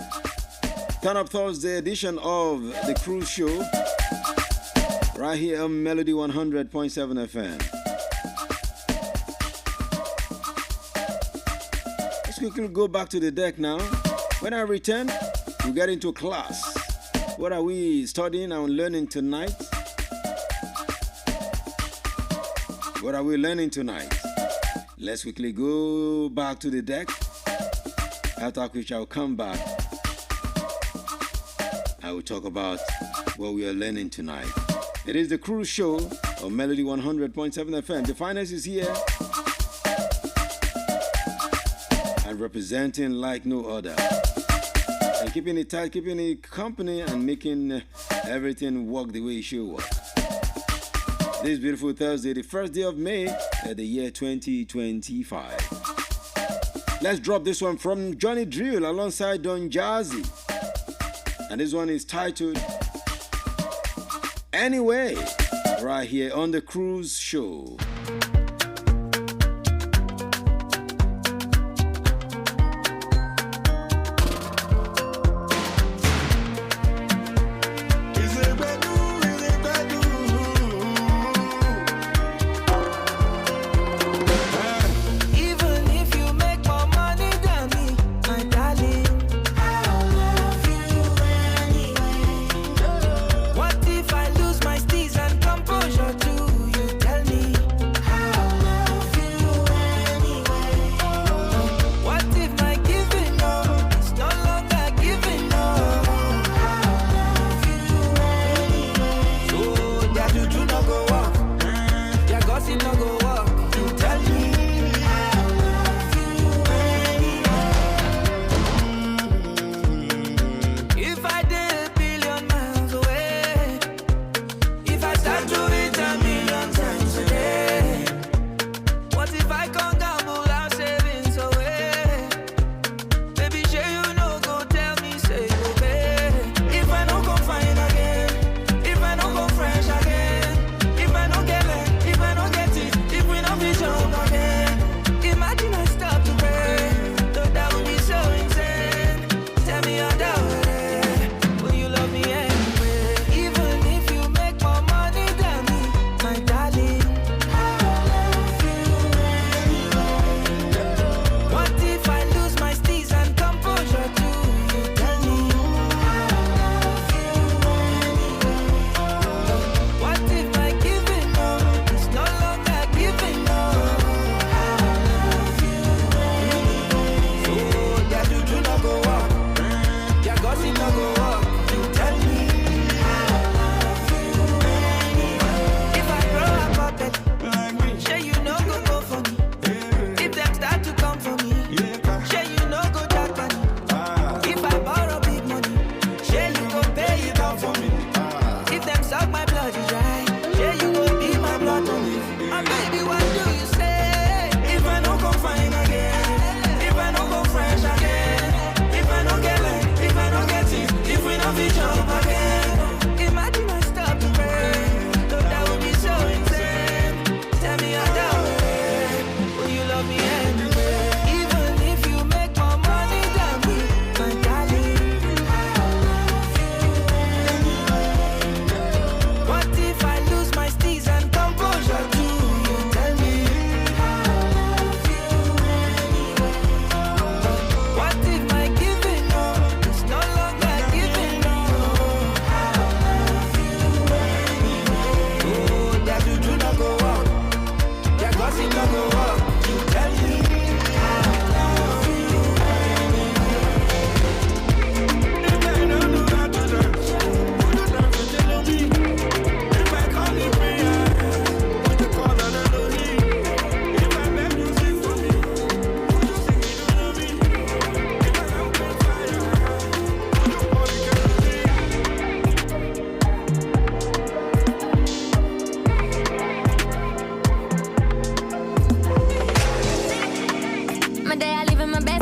Turn Up Thursday edition of The Cruise Show. Right here on Melody 100.7 FM. Let's quickly go back to the deck now. When I return, we get into class. What are we studying and learning tonight? What are we learning tonight? Let's quickly go back to the deck. After which I'll come back, I will talk about what we are learning tonight. It is the Cruise Show on Melody 100.7 FM. Definest is here and representing like no other. And keeping it tight, keeping it company, and making everything work the way it should work. This beautiful Thursday, the first day of May at the year 2025. Let's drop this one from Johnny Drill alongside Don Jazzy. And this one is titled Anyway, right here on the Cruise Show. What if I lose my steez and composure too? You tell me.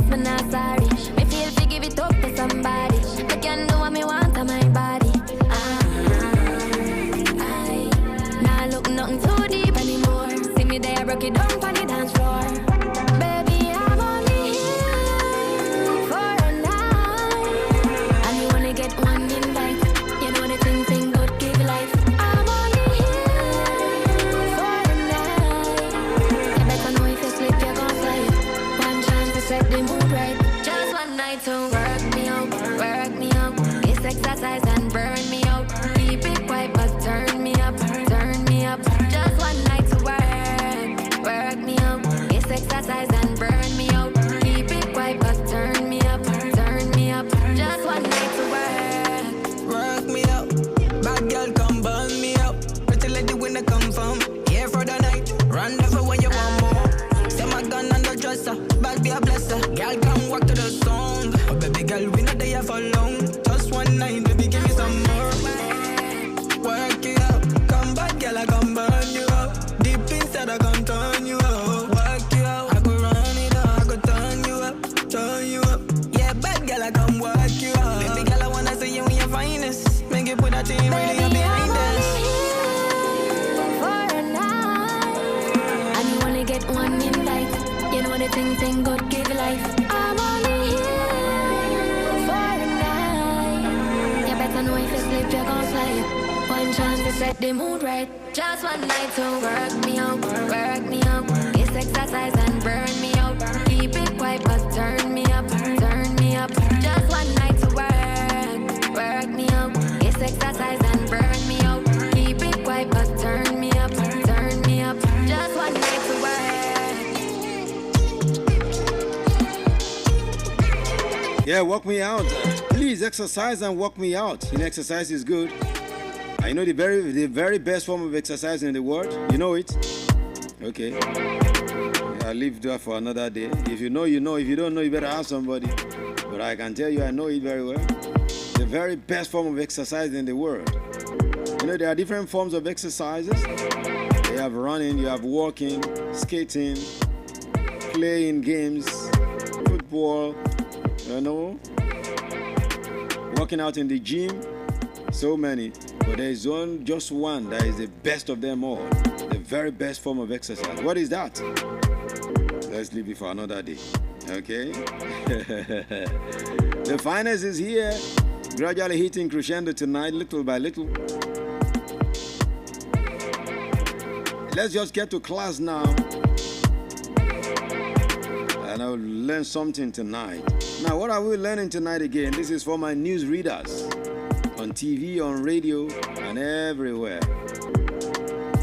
me not sorry. Me feel to give it up to somebody. Me can do what me want on my body. I nah look nothing too deep anymore. See me there, broke it down on the dance floor. Baby, I'm only here for a night, and you only get one invite. You know the thing good give life. I'm only here for a night. You better know if you slip, you're gon' slide. One chance to set the mood right. Just one night to work me out, work me out. This exercise and burn me out. Keep it quiet but turn me up, turn me up. Just one night to work me out. This exercise and burn me out. Keep it quiet but turn me up, turn me up. Just one night to work me out. Bad girl come burn me out. Pretty lady when I come from here for the night. Run for when you want more. Set my gun on the dresser. Bad be a blesser. Girl come walk to the song. Oh baby girl we not there for long. Just one night baby give me some more. Work it out. Come back girl I come burn you out. Deep inside I come turn you out. Work you out. I go run it out. I go turn you up, turn you up. Yeah bad girl I come work you out. Baby girl I wanna see you in your finest. Make you put that thing really up behind us. for a night, and you only get one invite. You know the thing good give life. I'm only here for a night. You better know if you slip, you're gon' slide. One chance to set the mood right. Just one night to work me out, work me out. This exercise and burn me out. Keep it quiet but turn me up, turn me up. Just one night to work me out. This exercise and burn me out. Keep it quiet but turn me up, turn me up. Just one night to Yeah, walk me out. Please exercise and walk me out. You know, exercise is good. I know the very best form of exercise in the world. You know it? Okay. I'll leave that for another day. If you know, you know. If you don't know, you better ask somebody. But I can tell you, I know it very well. The very best form of exercise in the world. You know, there are different forms of exercises. You have running, you have walking, skating, playing games, football, you know, working out in the gym. So many. But there is just one that is the best of them all. The very best form of exercise. What is that? Let's leave it for another day. Okay? The finest is here. Gradually hitting crescendo tonight, little by little. Let's just get to class now. And I'll learn something tonight. Now, what are we learning tonight again? This is for my news readers. On TV, on radio, and everywhere.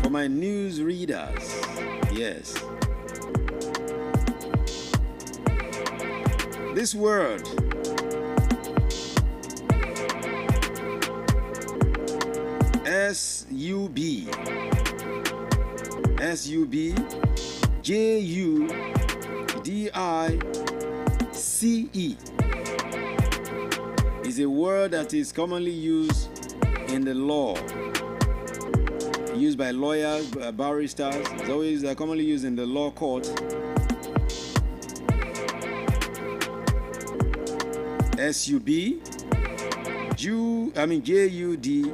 For my news readers. Yes. This word S-U-B J-U-D-I-C-E is a word that is commonly used in the law. Used by lawyers, barristers. It's always commonly used in the law court. S-U-B J-U-D-I-C-E.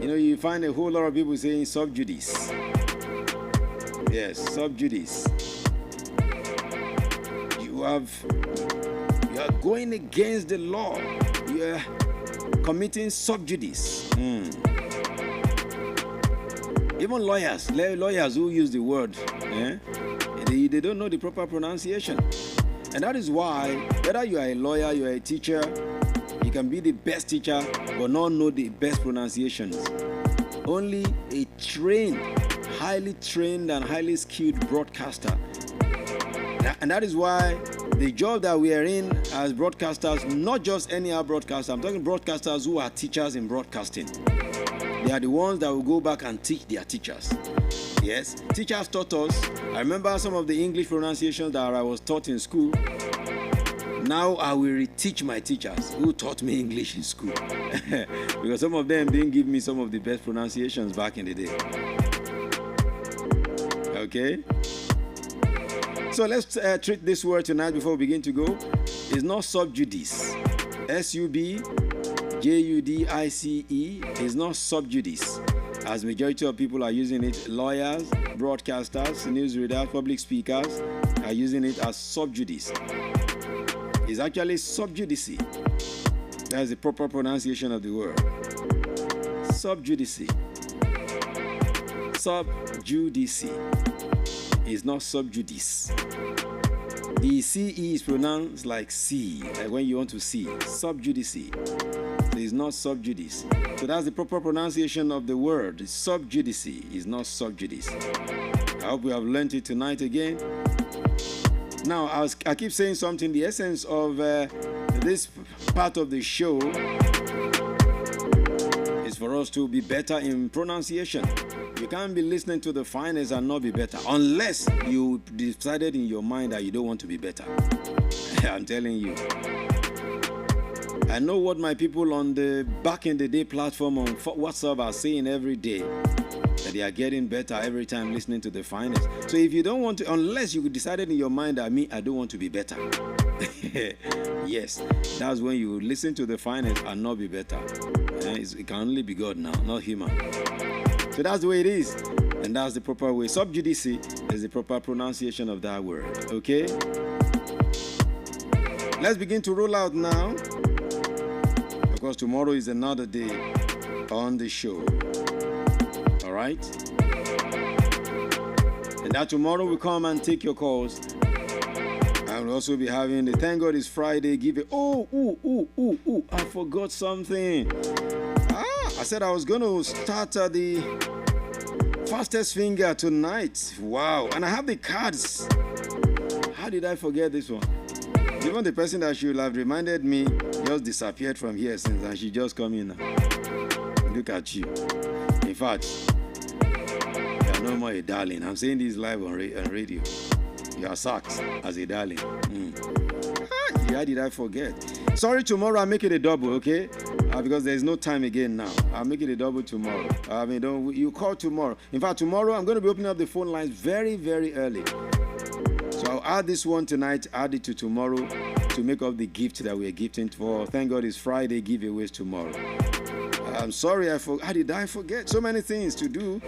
You know, you find a whole lot of people saying sub judice. Yes, sub judice. You are going against the law. You are committing sub judice. Even lawyers who use the word, they don't know the proper pronunciation. And that is why, whether you are a lawyer, you are a teacher, you can be the best teacher but not know the best pronunciations. Only a trained, highly trained and highly skilled broadcaster. And that is why the job that we are in as broadcasters, not just any other broadcaster, I'm talking broadcasters who are teachers in broadcasting. They are the ones that will go back and teach their teachers. Yes, teachers taught us. I remember some of the English pronunciations that I was taught in school. Now I will reteach my teachers who taught me English in school. Because some of them didn't give me some of the best pronunciations back in the day. Okay? So let's treat this word tonight before we begin to go. It's not subjudice. S-U-B-J-U-D-I-C-E is not subjudice, as majority of people are using it. Lawyers, broadcasters, newsreaders, public speakers are using it as subjudice. It's actually subjudice. That is the proper pronunciation of the word. Subjudice. Subjudice is not subjudice. The CE is pronounced like C, like when you want to see. Subjudice. So it's not subjudice. So that's the proper pronunciation of the word. Subjudice is not subjudice. I hope we have learned it tonight again. Now, I keep saying something. The essence of this part of the show is for us to be better in pronunciation. You can't be listening to the finest and not be better unless you decided in your mind that you don't want to be better. I'm telling you. I know what my people on the back in the day platform on WhatsApp are saying every day, that they are getting better every time listening to the finest. So if you don't want to, unless you decided in your mind that I don't want to be better. Yes, that's when you listen to the finest and not be better. It can only be God now, not human. So that's the way it is, and that's the proper way. Subjudice is the proper pronunciation of that word. Okay? Let's begin to roll out now, because tomorrow is another day on the show. All right? And that tomorrow we come and take your calls. I will also be having the Thank God It's Friday giveaway. I forgot something. I said I was going to start the fastest finger tonight. Wow. And I have the cards. How did I forget this one? Even the person that should have reminded me just disappeared from here since, and she just come in now. Look at you. In fact, you are no more a darling. I'm saying this live on radio. You are sacked as a darling. How did I forget? Sorry, tomorrow I'll make it a double, okay? Because there's no time again now. I'll make it a double tomorrow. You call tomorrow. In fact, tomorrow I'm going to be opening up the phone lines very, very early. So I'll add this one tonight, add it to tomorrow to make up the gift that we're gifting for. Thank God It's Friday giveaways tomorrow. I'm sorry, how did I forget? So many things to do.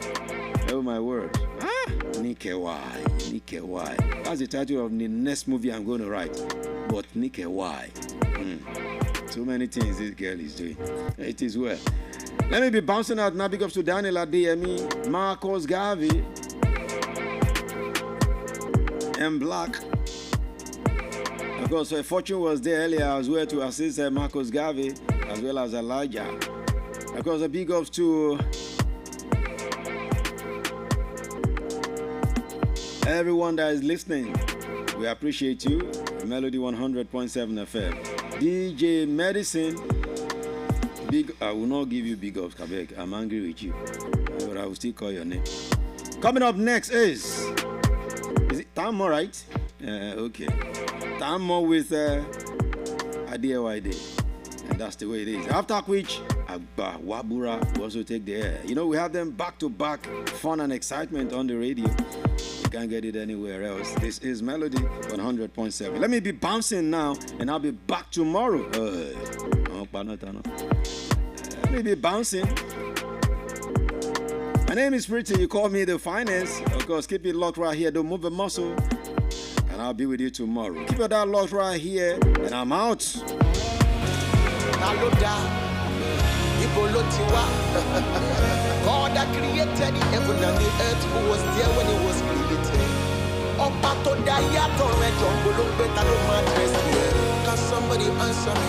Oh my word. Nike Y. That's the title of the next movie I'm going to write. But Nike Y. So many things this girl is doing. It is well. Let me be bouncing out now. Big ups to Daniel Adeyemi, Marcos Garvey, and Black. Of course, Fortune was there earlier as well to assist Marcos Garvey as well as Elijah. Of course, a big ups to everyone that is listening. We appreciate you. Melody 100.7 FM. DJ Medicine. I will not give you big ups, Kabek. I'm angry with you. But I will still call your name. Coming up next is it Tammo, right? Okay. Tammo with Adewale. And that's the way it is. After which, Agba Wabura will also take the air. You know, we have them back to back, fun and excitement on the radio. You can't get it anywhere else. This is Melody 100.7. Let me be bouncing now, and I'll be back tomorrow. Let me be bouncing. My name is Pretty. You call me the finest. Of course, keep it locked right here. Don't move a muscle. And I'll be with you tomorrow. Keep it that locked right here, and I'm out. God that created the heaven and the earth, who was there when it was created. Can somebody answer me?